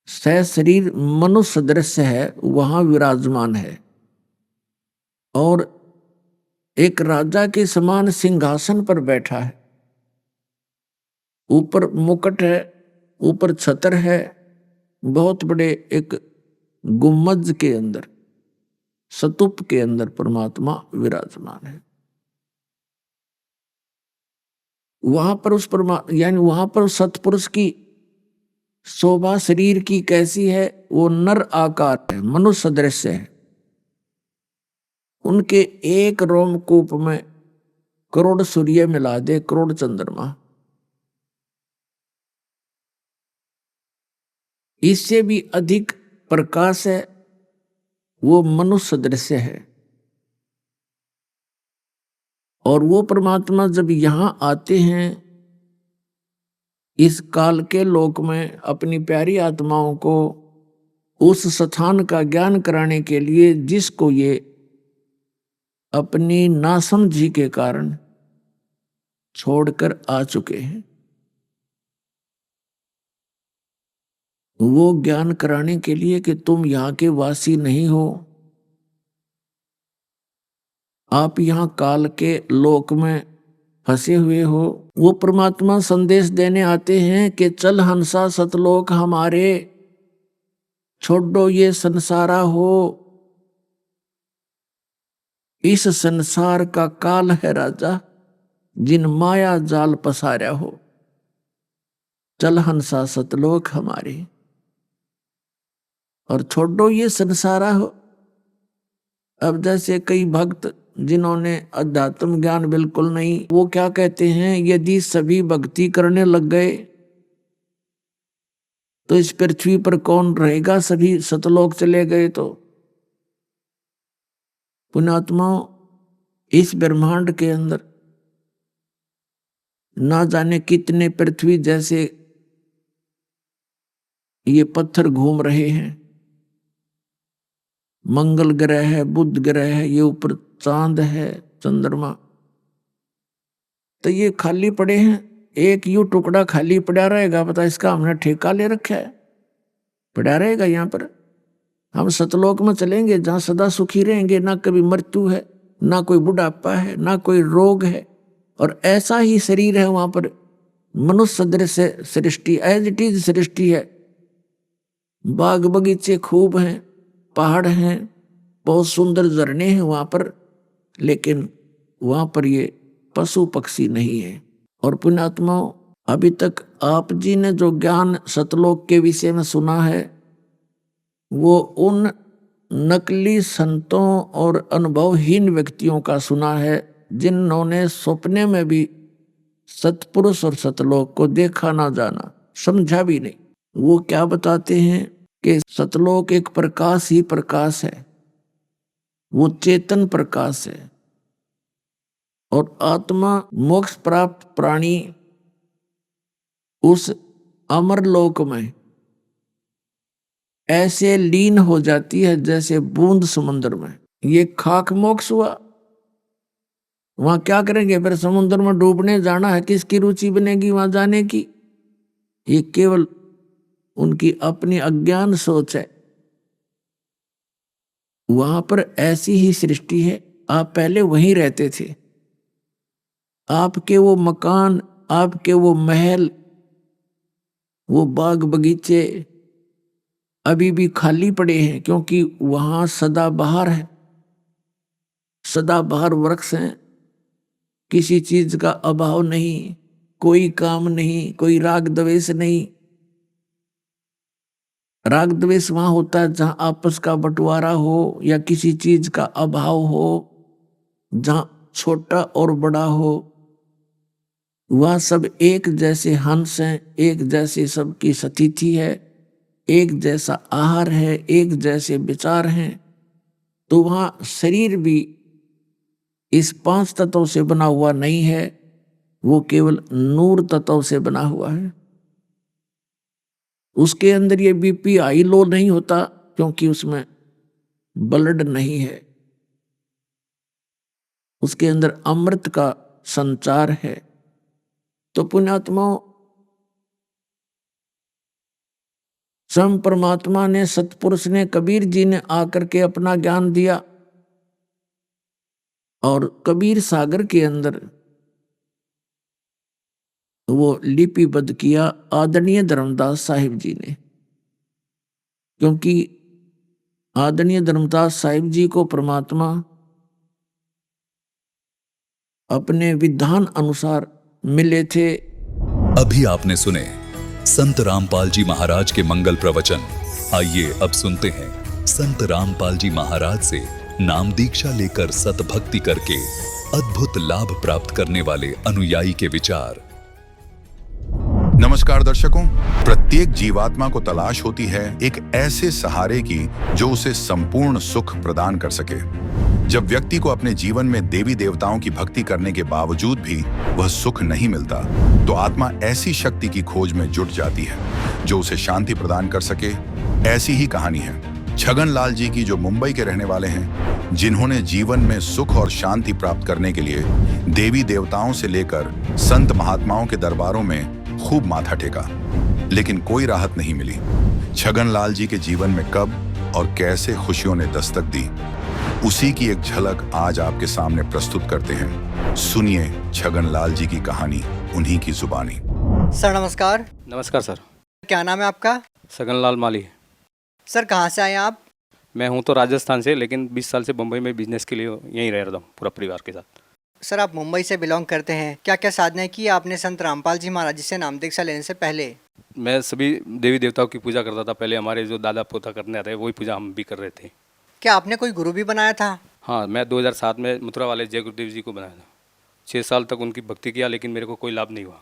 सहशरीर मनुष्य दृश्य है, वहां विराजमान है, और एक राजा के समान सिंहासन पर बैठा है। ऊपर मुकुट है, ऊपर छतर है, बहुत बड़े एक गुम्मज के अंदर, स्तूप के अंदर परमात्मा विराजमान है। वहां पर उस यानी वहां पर सतपुरुष की शोभा शरीर की कैसी है? वो नर आकार है, मनुष्य दृश्य है। उनके एक रोमकूप में करोड़ सूर्य मिला दे, करोड़ चंद्रमा। इससे भी अधिक प्रकाश है, वो मनुष्य दृश्य है। और वो परमात्मा जब यहां आते हैं इस काल के लोक में, अपनी प्यारी आत्माओं को उस स्थान का ज्ञान कराने के लिए, जिसको ये अपनी नासमझी के कारण छोड़कर आ चुके हैं। वो ज्ञान कराने के लिए कि तुम यहाँ के वासी नहीं हो, आप यहाँ काल के लोक में फंसे हुए हो। वो परमात्मा संदेश देने आते हैं कि चल हंसा सतलोक हमारे, छोड़ो ये संसारा हो। इस संसार का काल है राजा, जिन माया जाल पसारा हो। चल हंसा सतलोक हमारे, और छोड़ो ये संसारा हो। अब जैसे कई भक्त जिन्होंने अध्यात्म ज्ञान बिल्कुल नहीं, वो क्या कहते हैं, यदि सभी भक्ति करने लग गए तो इस पृथ्वी पर कौन रहेगा, सभी सतलोक चले गए तो। पुण्यात्माओं, इस ब्रह्मांड के अंदर ना जाने कितने पृथ्वी जैसे ये पत्थर घूम रहे हैं। मंगल ग्रह है, बुध ग्रह है, ये ऊपर चांद है, चंद्रमा, तो ये खाली पड़े हैं। एक यूं टुकड़ा खाली पड़ा रहेगा, पता इसका हमने ठेका ले रखा है, पड़ा रहेगा यहाँ पर। हम सतलोक में चलेंगे जहाँ सदा सुखी रहेंगे, ना कभी मृत्यु है, ना कोई बुढ़ापा है, ना कोई रोग है, और ऐसा ही शरीर है वहां पर। मनुष्य सदृश सृष्टि, एज इट इज सृष्टि है। बाग बगीचे खूब हैं, पहाड़ हैं, बहुत सुंदर झरने हैं वहां पर, लेकिन वहां पर ये पशु पक्षी नहीं है। और पुण्यात्माओं, अभी तक आप जी ने जो ज्ञान सतलोक के विषय में सुना है, वो उन नकली संतों और अनुभवहीन व्यक्तियों का सुना है, जिन्होंने सपने में भी सतपुरुष और सतलोक को देखा ना जाना, समझा भी नहीं। वो क्या बताते हैं कि सतलोक एक प्रकाश ही प्रकाश है, वो चेतन प्रकाश है, और आत्मा मोक्ष प्राप्त प्राणी उस अमर लोक में ऐसे लीन हो जाती है जैसे बूंद समुद्र में। ये खाक मोक्ष हुआ। वहां क्या करेंगे, फिर समुद्र में डूबने जाना है, किसकी रुचि बनेगी वहां जाने की। ये केवल उनकी अपनी अज्ञान सोच है। वहां पर ऐसी ही सृष्टि है। आप पहले वहीं रहते थे, आपके वो मकान, आपके वो महल, वो बाग बगीचे अभी भी खाली पड़े हैं, क्योंकि वहां सदाबहार है, सदाबहार वृक्ष हैं, किसी चीज का अभाव नहीं, कोई काम नहीं, कोई राग द्वेष नहीं। राग द्वेष वहां होता है जहां आपस का बंटवारा हो या किसी चीज का अभाव हो, जहां छोटा और बड़ा हो। वह सब एक जैसे हंस हैं, एक जैसे सबकी स्थिति है, एक जैसा आहार है, एक जैसे विचार हैं। तो वहां शरीर भी इस 5 तत्वों से बना हुआ नहीं है, वो केवल नूर तत्व से बना हुआ है। उसके अंदर ये बीपी हाई लो नहीं होता, क्योंकि उसमें ब्लड नहीं है। उसके अंदर अमृत का संचार है। तो पुण्यात्माओं, स्वयं परमात्मा ने, सतपुरुष ने, कबीर जी ने आकर के अपना ज्ञान दिया, और कबीर सागर के अंदर वो लिपिबद्ध किया आदरणीय धर्मदास साहिब जी ने। क्योंकि आदरणीय धर्मदास साहिब जी को परमात्मा अपने विधान अनुसार मिले थे। अभी आपने सुने संत रामपाल जी महाराज के मंगल प्रवचन। आइए अब सुनते हैं संत रामपाल जी महाराज से नाम दीक्षा लेकर सतभक्ति करके अद्भुत लाभ प्राप्त करने वाले अनुयायी के विचार। नमस्कार दर्शकों, प्रत्येक जीवात्मा को तलाश होती है एक ऐसे सहारे की जो उसे संपूर्ण सुख प्रदान कर सके। जब व्यक्ति को अपने जीवन में देवी देवताओं की भक्ति करने के बावजूद भी वह सुख नहीं मिलता, तो आत्मा ऐसी शक्ति की खोज में जुट जाती है जो उसे शांति प्रदान कर सके। ऐसी ही कहानी है छगन लाल जी की, जो मुंबई के रहने वाले हैं। जिन्होंने जीवन में सुख और शांति प्राप्त करने के लिए देवी देवताओं से लेकर संत महात्माओं के दरबारों में खूब माथा टेका, लेकिन कोई राहत नहीं मिली। छगनलाल जी के जीवन में कब और कैसे खुशियों ने दस्तक दी, उसी की एक झलक आज आपके सामने प्रस्तुत करते हैं। सुनिए छगनलाल जी की कहानी उन्हीं की जुबानी। सर नमस्कार। नमस्कार सर। क्या नाम है आपका? सगनलाल माली। सर कहाँ से आए हैं आप? मैं हूँ तो राजस्थान से, लेकिन 20 साल से बम्बई में बिजनेस के लिए यहीं रह रहा हूँ पूरा परिवार के साथ। सर आप मुंबई से बिलोंग करते हैं, क्या क्या साधनाएं की आपने संत रामपाल जी महाराज जी से नाम दीक्षा लेने से पहले? मैं सभी देवी देवताओं की पूजा करता था। पहले हमारे जो दादा पोता करने आते हैं वही पूजा हम भी कर रहे थे। क्या आपने कोई गुरु भी बनाया था? हाँ, मैं 2007 में मथुरा वाले जय गुरुदेव जी को बनाया था। 6 साल तक उनकी भक्ति किया, लेकिन मेरे को कोई लाभ नहीं हुआ।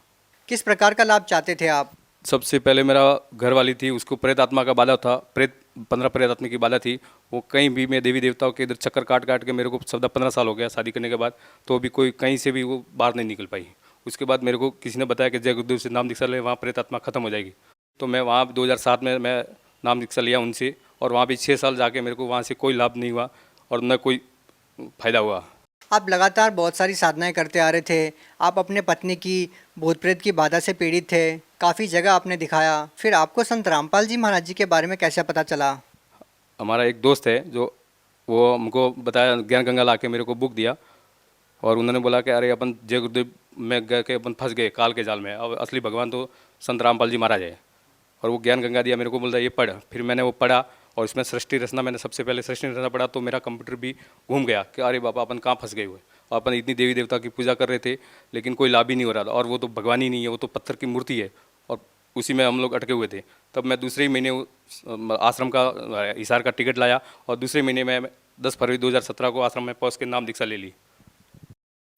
किस प्रकार का लाभ चाहते थे आप? सबसे पहले मेरा घर वाली थी, उसको प्रेत आत्मा का बाधा था। 15 प्रेत आत्मा की बाधा थी। वो कहीं भी मैं देवी देवताओं के इधर चक्कर काट काट के मेरे को 14-15 साल हो गया शादी करने के बाद, तो अभी कोई कहीं से भी वो बाहर नहीं निकल पाई। उसके बाद मेरे को किसी ने बताया कि जय गुरुदेव से नाम दीक्षा ले, वहाँ प्रेत आत्मा खत्म हो जाएगी। तो मैं वहाँ 2007 में मैं नाम दीक्षा लिया उनसे, और वहाँ भी 6 साल जाके मेरे को वहाँ से कोई लाभ नहीं हुआ और न कोई फ़ायदा हुआ। आप लगातार बहुत सारी साधनाएं करते आ रहे थे। आप अपने पत्नी की भूत प्रेत की बाधा से पीड़ित थे, काफ़ी जगह आपने दिखाया, फिर आपको संत रामपाल जी महाराज जी के बारे में कैसे पता चला? हमारा एक दोस्त है जो वो हमको बताया, ज्ञान गंगा ला के मेरे को बुक दिया, और उन्होंने बोला कि अरे अपन जय गुरुदेव में गए के अपन फंस गए काल के जाल में, अब असली भगवान तो संत रामपाल जी महाराज है। और वो ज्ञान गंगा दिया मेरे को, बोलता ये पढ़। फिर मैंने वो पढ़ा और इसमें सृष्टि रचना, मैंने सबसे पहले सृष्टि रचना पढ़ा, तो मेरा कंप्यूटर भी घूम गया कि अरे बाबा अपन कहाँ फंस गए हुए। और अपन इतनी देवी देवता की पूजा कर रहे थे लेकिन कोई लाभ ही नहीं हो रहा था, और वो तो भगवान ही नहीं है, वो तो पत्थर की मूर्ति है, और उसी में हम लोग अटके हुए थे। तब मैं दूसरे ही महीने आश्रम का हिसार का टिकट लाया, और दूसरे महीने में 10 फरवरी 2017 को आश्रम में पहुँच के नाम दीक्षा ले ली।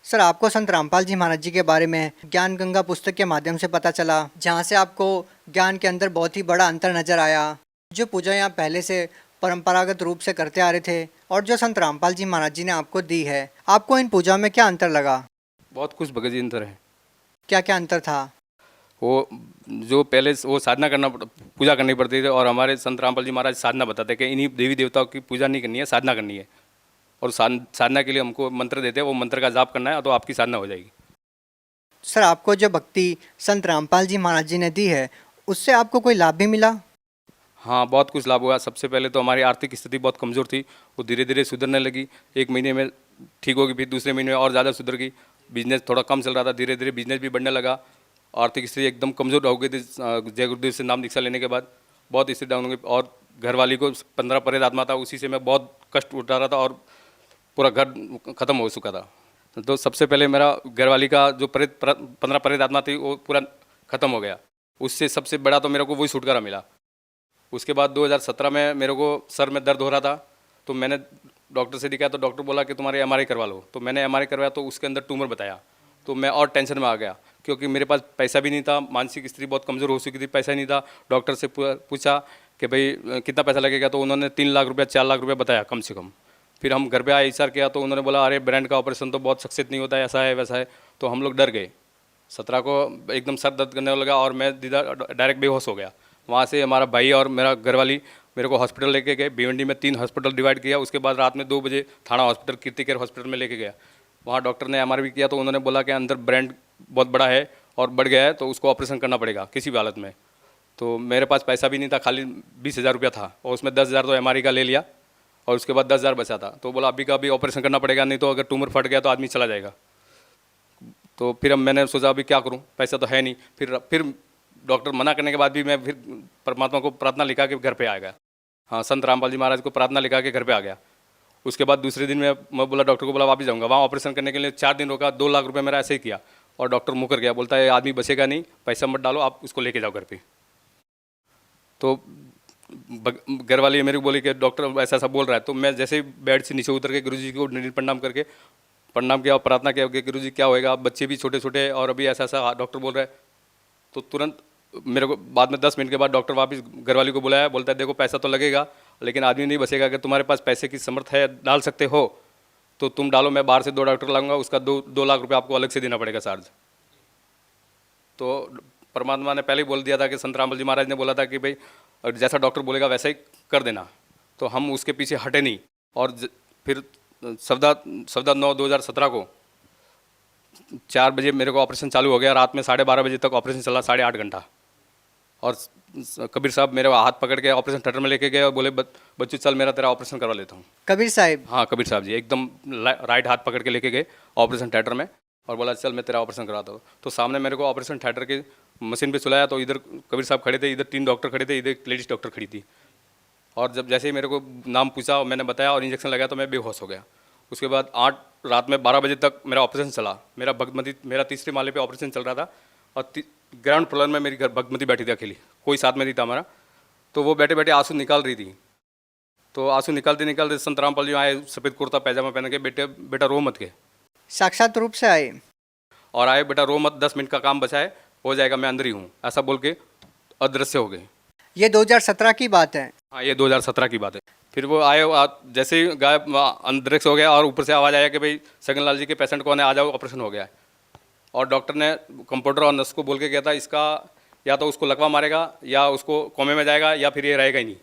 सर आपको संत रामपाल जी महाराज जी के बारे में ज्ञान गंगा पुस्तक के माध्यम से पता चला, जहाँ से आपको ज्ञान के अंदर बहुत ही बड़ा अंतर नजर आया। जो पूजा यहाँ पहले से परंपरागत रूप से करते आ रहे थे और जो संत रामपाल जी महाराज जी ने आपको दी है, आपको इन पूजा में क्या अंतर लगा? बहुत कुछ भगत जी अंतर है। क्या क्या अंतर था? वो जो पहले वो साधना करना पूजा करनी पड़ती थी, और हमारे संत रामपाल जी महाराज साधना बताते कि इन्हीं देवी देवताओं की पूजा नहीं करनी है, साधना करनी है। और साधना के लिए हमको मंत्र देते हैं, वो मंत्र का जाप करना है तो आपकी साधना हो जाएगी। सर आपको जो भक्ति संत रामपाल जी महाराज जी ने दी है, उससे आपको कोई लाभ भी मिला? हाँ, बहुत कुछ लाभ हुआ। सबसे पहले तो हमारी आर्थिक स्थिति बहुत कमज़ोर थी, वो धीरे धीरे सुधरने लगी। 1 महीने में ठीक होगी, फिर दूसरे महीने में और ज़्यादा सुधर गई। बिजनेस थोड़ा कम चल रहा था, धीरे धीरे बिजनेस भी बढ़ने लगा। आर्थिक स्थिति एकदम कमज़ोर हो गई थी जय गुरुदेव से नाम दीक्षा लेने के बाद, बहुत स्थिति डाउन हो गई। और घरवाली को 15 प्रेत आत्मा था, उसी से मैं बहुत कष्ट उठा रहा था और पूरा घर ख़त्म हो चुका था। तो सबसे पहले मेरा घरवाली का जो 15 प्रेत आत्मा थी वो पूरा ख़त्म हो गया। उससे सबसे बड़ा तो मेरे को वही छुटकारा मिला। उसके बाद 2017 में मेरे को सर में दर्द हो रहा था, तो मैंने डॉक्टर से दिखाया, तो डॉक्टर बोला कि तुम्हारे MRI करवा लो। तो मैंने MRI करवाया, तो उसके अंदर ट्यूमर बताया। तो मैं और टेंशन में आ गया, क्योंकि मेरे पास पैसा भी नहीं था, मानसिक स्थिति बहुत कमज़ोर हो चुकी थी, पैसा नहीं था। डॉक्टर से पूछा कि भाई कितना पैसा लगेगा, तो उन्होंने 3 लाख रुपया 4 लाख रुपया बताया कम से कम। फिर हम घर पे आए, हिसार किया, तो उन्होंने बोला अरे ब्रेन का ऑपरेशन तो बहुत सक्सेस नहीं होता है, ऐसा है वैसा है। तो हम लोग डर गए। 17 को एकदम सर दर्द करने लगा और मैं डायरेक्ट बेहोश हो गया। वहाँ से हमारा भाई और मेरा घरवाली मेरे को हॉस्पिटल लेके गए। भिवंडी में 3 हॉस्पिटल डिवाइड किया। उसके बाद रात में 2 बजे थाना हॉस्पिटल कीर्ति केयर हॉस्पिटल में लेके गया। वहाँ डॉक्टर ने MRI किया, तो उन्होंने बोला कि अंदर ब्रेन बहुत बड़ा है और बढ़ गया है, तो उसको ऑपरेशन करना पड़ेगा किसी भी हालत में। तो मेरे पास पैसा भी नहीं था, खाली 20,000 रुपया था, और उसमें 10,000 तो MRI का ले लिया, और उसके बाद 10,000 बचा था। तो बोला अभी का अभी ऑपरेशन करना पड़ेगा, नहीं तो अगर ट्यूमर फट गया तो आदमी चला जाएगा। तो फिर अब मैंने सोचा अभी क्या करूं, पैसा तो है नहीं। फिर डॉक्टर मना करने के बाद भी मैं फिर परमात्मा को प्रार्थना लिखा के घर पे आ गया। हाँ, संत रामपाल जी महाराज को प्रार्थना लिखा के घर पे आ गया। उसके बाद दूसरे दिन मैं बोला डॉक्टर को, बोला वापस जाऊँगा। वहाँ ऑपरेशन करने के लिए 4 दिन रोका, 2 लाख रुपये मेरा ऐसे ही किया, और डॉक्टर मुकर गया। बोलता है आदमी बचेगा नहीं, पैसा मत डालो, आप उसको लेके जाओ घर पे। तो घर वाली मेरे को बोली कि डॉक्टर ऐसा ऐसा बोल रहा है। तो मैं जैसे ही बेड से नीचे उतर के गुरुजी को प्रणाम करके प्रणाम किया और प्रार्थना किया कि गुरुजी क्या होएगा, अब बच्चे भी छोटे छोटे और अभी ऐसा ऐसा डॉक्टर बोल रहा है। तो तुरंत मेरे को बाद में 10 मिनट के बाद डॉक्टर वापस घरवाली को बुलाया। बोलता है देखो पैसा तो लगेगा लेकिन आदमी नहीं बचेगा। अगर तुम्हारे पास पैसे की समर्थ है, डाल सकते हो तो तुम डालो, मैं बाहर से 2 डॉक्टर लाऊंगा, उसका 2 लाख रुपये आपको अलग से देना पड़ेगा चार्ज। तो परमात्मा ने पहले ही बोल दिया था कि संत रामपाल जी महाराज ने बोला था कि भाई जैसा डॉक्टर बोलेगा वैसा ही कर देना। तो हम उसके पीछे हटे नहीं और फिर सवदा सवदा 9/2017 को 4 बजे मेरे को ऑपरेशन चालू हो गया। रात में 12:30 बजे तक ऑपरेशन चला, 8.5 घंटा। और कबीर साहब मेरे हाथ पकड़ के ऑपरेशन थिएटर में लेके गए और बोले बच्चू चल मेरा तेरा ऑपरेशन करवा लेता हूँ। कबीर साहब? हाँ, कबीर साहब जी एकदम राइट हाथ पकड़ के लेके गए ऑपरेशन थिएटर में और बोला चल मैं तेरा ऑपरेशन कराता हूँ। तो सामने मेरे को ऑपरेशन थिएटर की मशीन पे सुलाया तो इधर कबीर साहब खड़े थे, इधर 3 डॉक्टर खड़े थे, इधर एक लेडीज डॉक्टर खड़ी थी। और जब जैसे ही मेरे को नाम पूछा और मैंने बताया और इंजेक्शन लगाया तो मैं बेहोश हो गया। उसके बाद रात में 12 बजे तक मेरा ऑपरेशन चला। मेरा तीसरे माले पे ऑपरेशन चल रहा था और ग्राउंड फ्लोर में मेरी घर भगमती बैठी थी अकेली, कोई साथ में नहीं था हमारा। तो वो बैठे बैठे आंसू निकाल रही थी। तो आंसू निकालते निकालते संत रामपाल जी आए, सफ़ेद कुर्ता पैजामा पहन के, बेटा रो मत के। साक्षात रूप से आए और आए, बेटा रो मत, 10 मिनट का काम बचा है, हो जाएगा, मैं अंदर ही हूँ, ऐसा बोल के अदृश्य हो गए। ये 2017 की बात है? हाँ, ये 2017 की बात है। फिर वो आए, जैसे ही गायब अदृश्य हो गया और ऊपर से आवाज़ आया कि भाई सगनलाल जी के पेशेंट कौन है, आ जाओ, ऑपरेशन हो गया है। और डॉक्टर ने कंपाउंडर और नर्स को बोल के किया था इसका या तो उसको लकवा मारेगा या उसको कोमे में जाएगा या फिर ये रहेगा ही नहीं।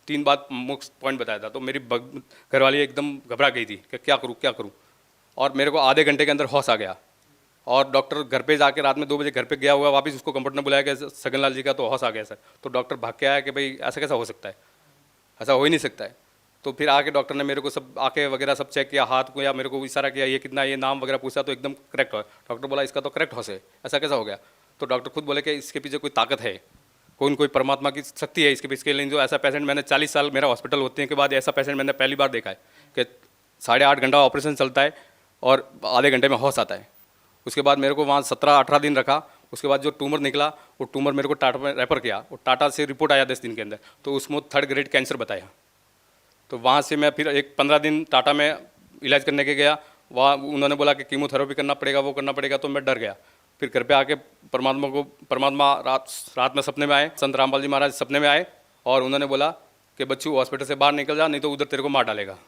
3 बात मुख्य पॉइंट बताया था। तो मेरी घरवाली एकदम घबरा गई थी कि क्या करूँ। और मेरे को आधे घंटे के अंदर होश आ गया। और डॉक्टर घर पे जाके रात में 2 बजे घर पे गया हुआ वापस, उसको कंपाउंडर ने बुलाया कि सगनलाल जी का तो होश आ गया सर। तो डॉक्टर भाग के आया कि भाई ऐसा कैसा हो सकता है, ऐसा हो ही नहीं सकता है। तो फिर आके डॉक्टर ने मेरे को सब आके वगैरह सब चेक किया, हाथ को या मेरे को इशारा किया, ये कितना, ये नाम वगैरह पूछा तो एकदम करेक्ट हो। डॉक्टर बोला इसका तो करेक्ट होश है, ऐसा कैसा हो गया। तो डॉक्टर खुद बोले कि इसके पीछे कोई ताकत है, कोई न कोई परमात्मा की शक्ति है इसके पीछे। इसके लिए जो ऐसा पेशेंट मैंने 40 साल मेरा हॉस्पिटल होते के बाद ऐसा पेशेंट मैंने पहली बार देखा है कि 8.5 घंटा ऑपरेशन चलता है और आधे घंटे में होश आता है। उसके बाद मेरे को वहाँ 17-18 दिन रखा। उसके बाद जो ट्यूमर निकला वो ट्यूमर मेरे को टाटा में रेफर किया। वो टाटा से रिपोर्ट आया 10 दिन के अंदर, तो उसमें 3rd ग्रेड कैंसर बताया। तो वहाँ से मैं फिर 15 दिन टाटा में इलाज करने के गया। वहाँ उन्होंने बोला कि कीमोथेरेपी करना पड़ेगा, वो करना पड़ेगा। तो मैं डर गया। फिर घर पे आके परमात्मा रात में सपने में आए, संत रामपाल जी महाराज सपने में आए और उन्होंने बोला कि बच्चू हॉस्पिटल से बाहर निकल जा, नहीं तो उधर तेरे को मार डालेगा।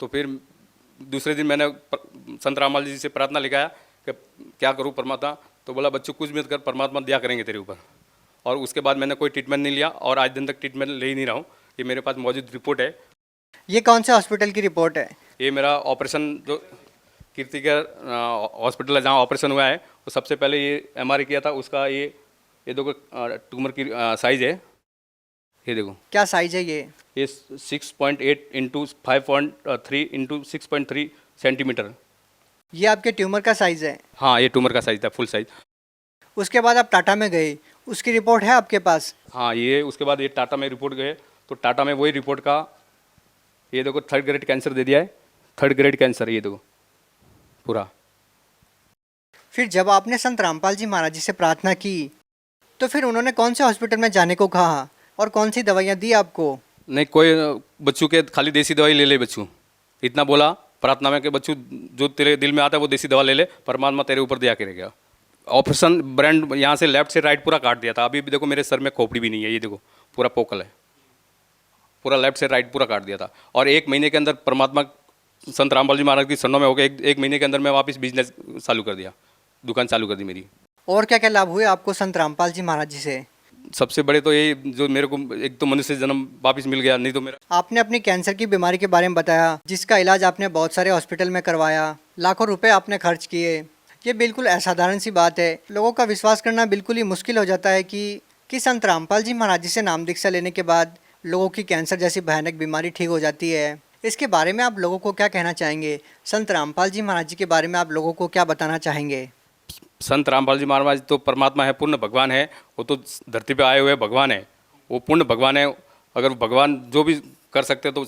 तो फिर दूसरे दिन मैंने संत रामपाल जी से प्रार्थना लिखाया कि क्या करूँ परमात्मा। तो बोला बच्चू कुछ मत कर, परमात्मा दया करेंगे तेरे ऊपर। और उसके बाद मैंने कोई ट्रीटमेंट नहीं लिया और आज दिन तक ट्रीटमेंट ले ही नहीं रहा हूँ। ये मेरे पास मौजूद रिपोर्ट है। ये कौन से हॉस्पिटल की रिपोर्ट है? ये मेरा ऑपरेशन जो कीर्ति केयर हॉस्पिटल है जहाँ ऑपरेशन हुआ है, वो सबसे पहले ये MRI किया था उसका। ये देखो ट्यूमर की साइज़ है, ये देखो क्या साइज है ये 6.8 × 5.3 × 6.3 सेंटीमीटर। ये आपके ट्यूमर का साइज़ है? हाँ, ये ट्यूमर का साइज़ था, फुल साइज़। उसके बाद आप टाटा में गए, उसकी रिपोर्ट है आपके पास? हाँ, ये उसके बाद ये टाटा में रिपोर्ट गए तो टाटा में वही रिपोर्ट का ये देखो 3rd ग्रेड कैंसर दे दिया है। 3rd ग्रेड कैंसर, ये देखो पूरा। फिर जब आपने संत रामपाल जी महाराज जी से प्रार्थना की तो फिर उन्होंने कौन से हॉस्पिटल में जाने को कहा और कौन सी दवाइयाँ दी आपको? नहीं, कोई बच्चू के खाली देसी दवाई ले बच्चू, इतना बोला प्रार्थना में कि बच्चू जो तेरे दिल में आता है वो देसी दवा ले ले, परमात्मा तेरे ऊपर दया करेगा। ऑपरेशन ब्रांड यहाँ से लेफ्ट से राइट पूरा काट दिया था। अभी भी देखो मेरे सर में खोपड़ी भी नहीं है, ये देखो पूरा पोकल है, पूरा लेफ्ट से राइट पूरा काट दिया था। और 1 महीने के अंदर परमात्मा संत रामपाल जी महाराज की शरणों में हो गए। एक महीने के अंदर मैं वापस बिजनेस चालू कर दिया, दुकान चालू कर दी मेरी। और क्या क्या लाभ हुए आपको संत रामपाल जी महाराज जी से? सबसे बड़े तो ये जो मेरे को एक तो मनुष्य जन्म वापस मिल गया, नहीं तो मेरा। आपने अपनी कैंसर की बीमारी के बारे में बताया, जिसका इलाज आपने बहुत सारे हॉस्पिटल में करवाया, लाखों रुपए आपने खर्च किए। ये बिल्कुल असाधारण सी बात है। लोगों का विश्वास करना बिल्कुल ही मुश्किल हो जाता है कि संत रामपाल जी महाराज जी से नाम दीक्षा लेने के बाद लोगों की कैंसर जैसी भयानक बीमारी ठीक हो जाती है। इसके बारे में आप लोगों को क्या कहना चाहेंगे? संत रामपाल जी महाराज जी के बारे में आप लोगों को क्या बताना चाहेंगे? संत रामपाल जी महाराज तो परमात्मा है, पूर्ण भगवान है। वो तो धरती पे आए हुए भगवान है, वो पूर्ण भगवान है। अगर भगवान जो भी कर सकते हैं तो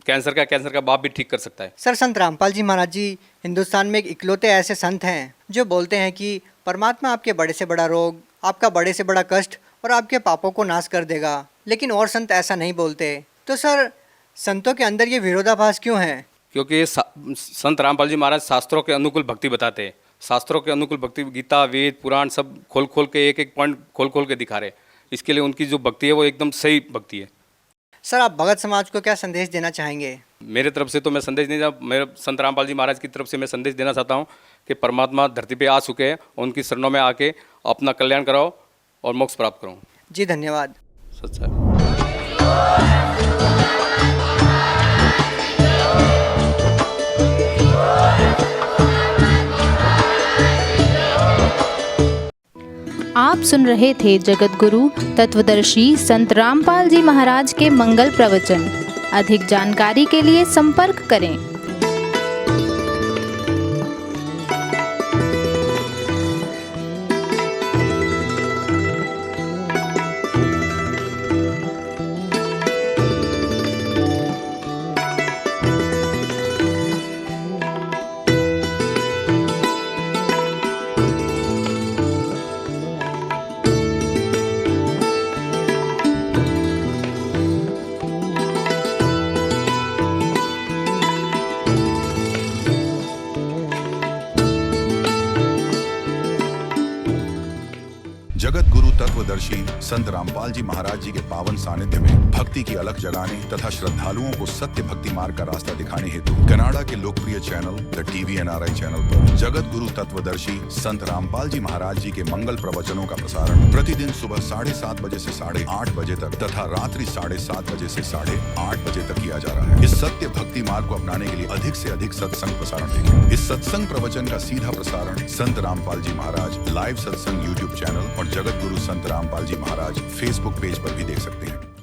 कैंसर का बाप भी ठीक कर सकता है। सर, संत रामपाल जी महाराज जी हिंदुस्तान में एक इकलौते ऐसे संत हैं जो बोलते हैं कि परमात्मा आपके बड़े से बड़ा रोग, आपका बड़े से बड़ा कष्ट और आपके पापों को नाश कर देगा। लेकिन और संत ऐसा नहीं बोलते। तो सर, संतों के अंदर ये विरोधाभास क्यों है? क्योंकि संत रामपाल जी महाराज शास्त्रों के अनुकूल भक्ति बताते हैं। शास्त्रों के अनुकूल भक्ति, गीता, वेद, पुराण सब खोल के एक पॉइंट खोल के दिखा रहे। इसके लिए उनकी जो भक्ति है वो एकदम सही भक्ति है। सर, आप भगत समाज को क्या संदेश देना चाहेंगे? मेरे तरफ से तो मैं संदेश नहीं, मेरे संत रामपाल जी महाराज की तरफ से मैं संदेश देना चाहता हूँ कि परमात्मा धरती पे आ चुके हैं, उनकी शरणों में आके अपना कल्याण कराओ और मोक्ष प्राप्त करो। जी धन्यवाद। सच्चा। आप सुन रहे थे जगत गुरु तत्वदर्शी संत रामपाल जी महाराज के मंगल प्रवचन। अधिक जानकारी के लिए संपर्क करें। जगत गुरु तत्वदर्शी संत रामपाल जी महाराज जी के पावन सानिध्य में भक्ति की अलख जगाने तथा श्रद्धालुओं को सत्य भक्ति मार्ग का रास्ता दिखाने हेतु कनाडा के लोकप्रिय channel the TV NRI channel पर जगत गुरु तत्वदर्शी संत रामपाल जी महाराज जी के मंगल प्रवचनों का प्रसारण प्रतिदिन सुबह 7:30 बजे से 8:30 बजे तक तथा रात्रि 7:30 बजे से 8:30 बजे तक किया जा रहा है। इस सत्य भक्ति मार्ग को अपनाने के लिए अधिक से अधिक सत्संग प्रसारण देखें। इस सत्संग प्रवचन का सीधा प्रसारण संत रामपाल जी महाराज लाइव सत्संग YouTube चैनल और जगत गुरु संत रामपाल जी महाराज फेसबुक पेज पर भी देख सकते हैं।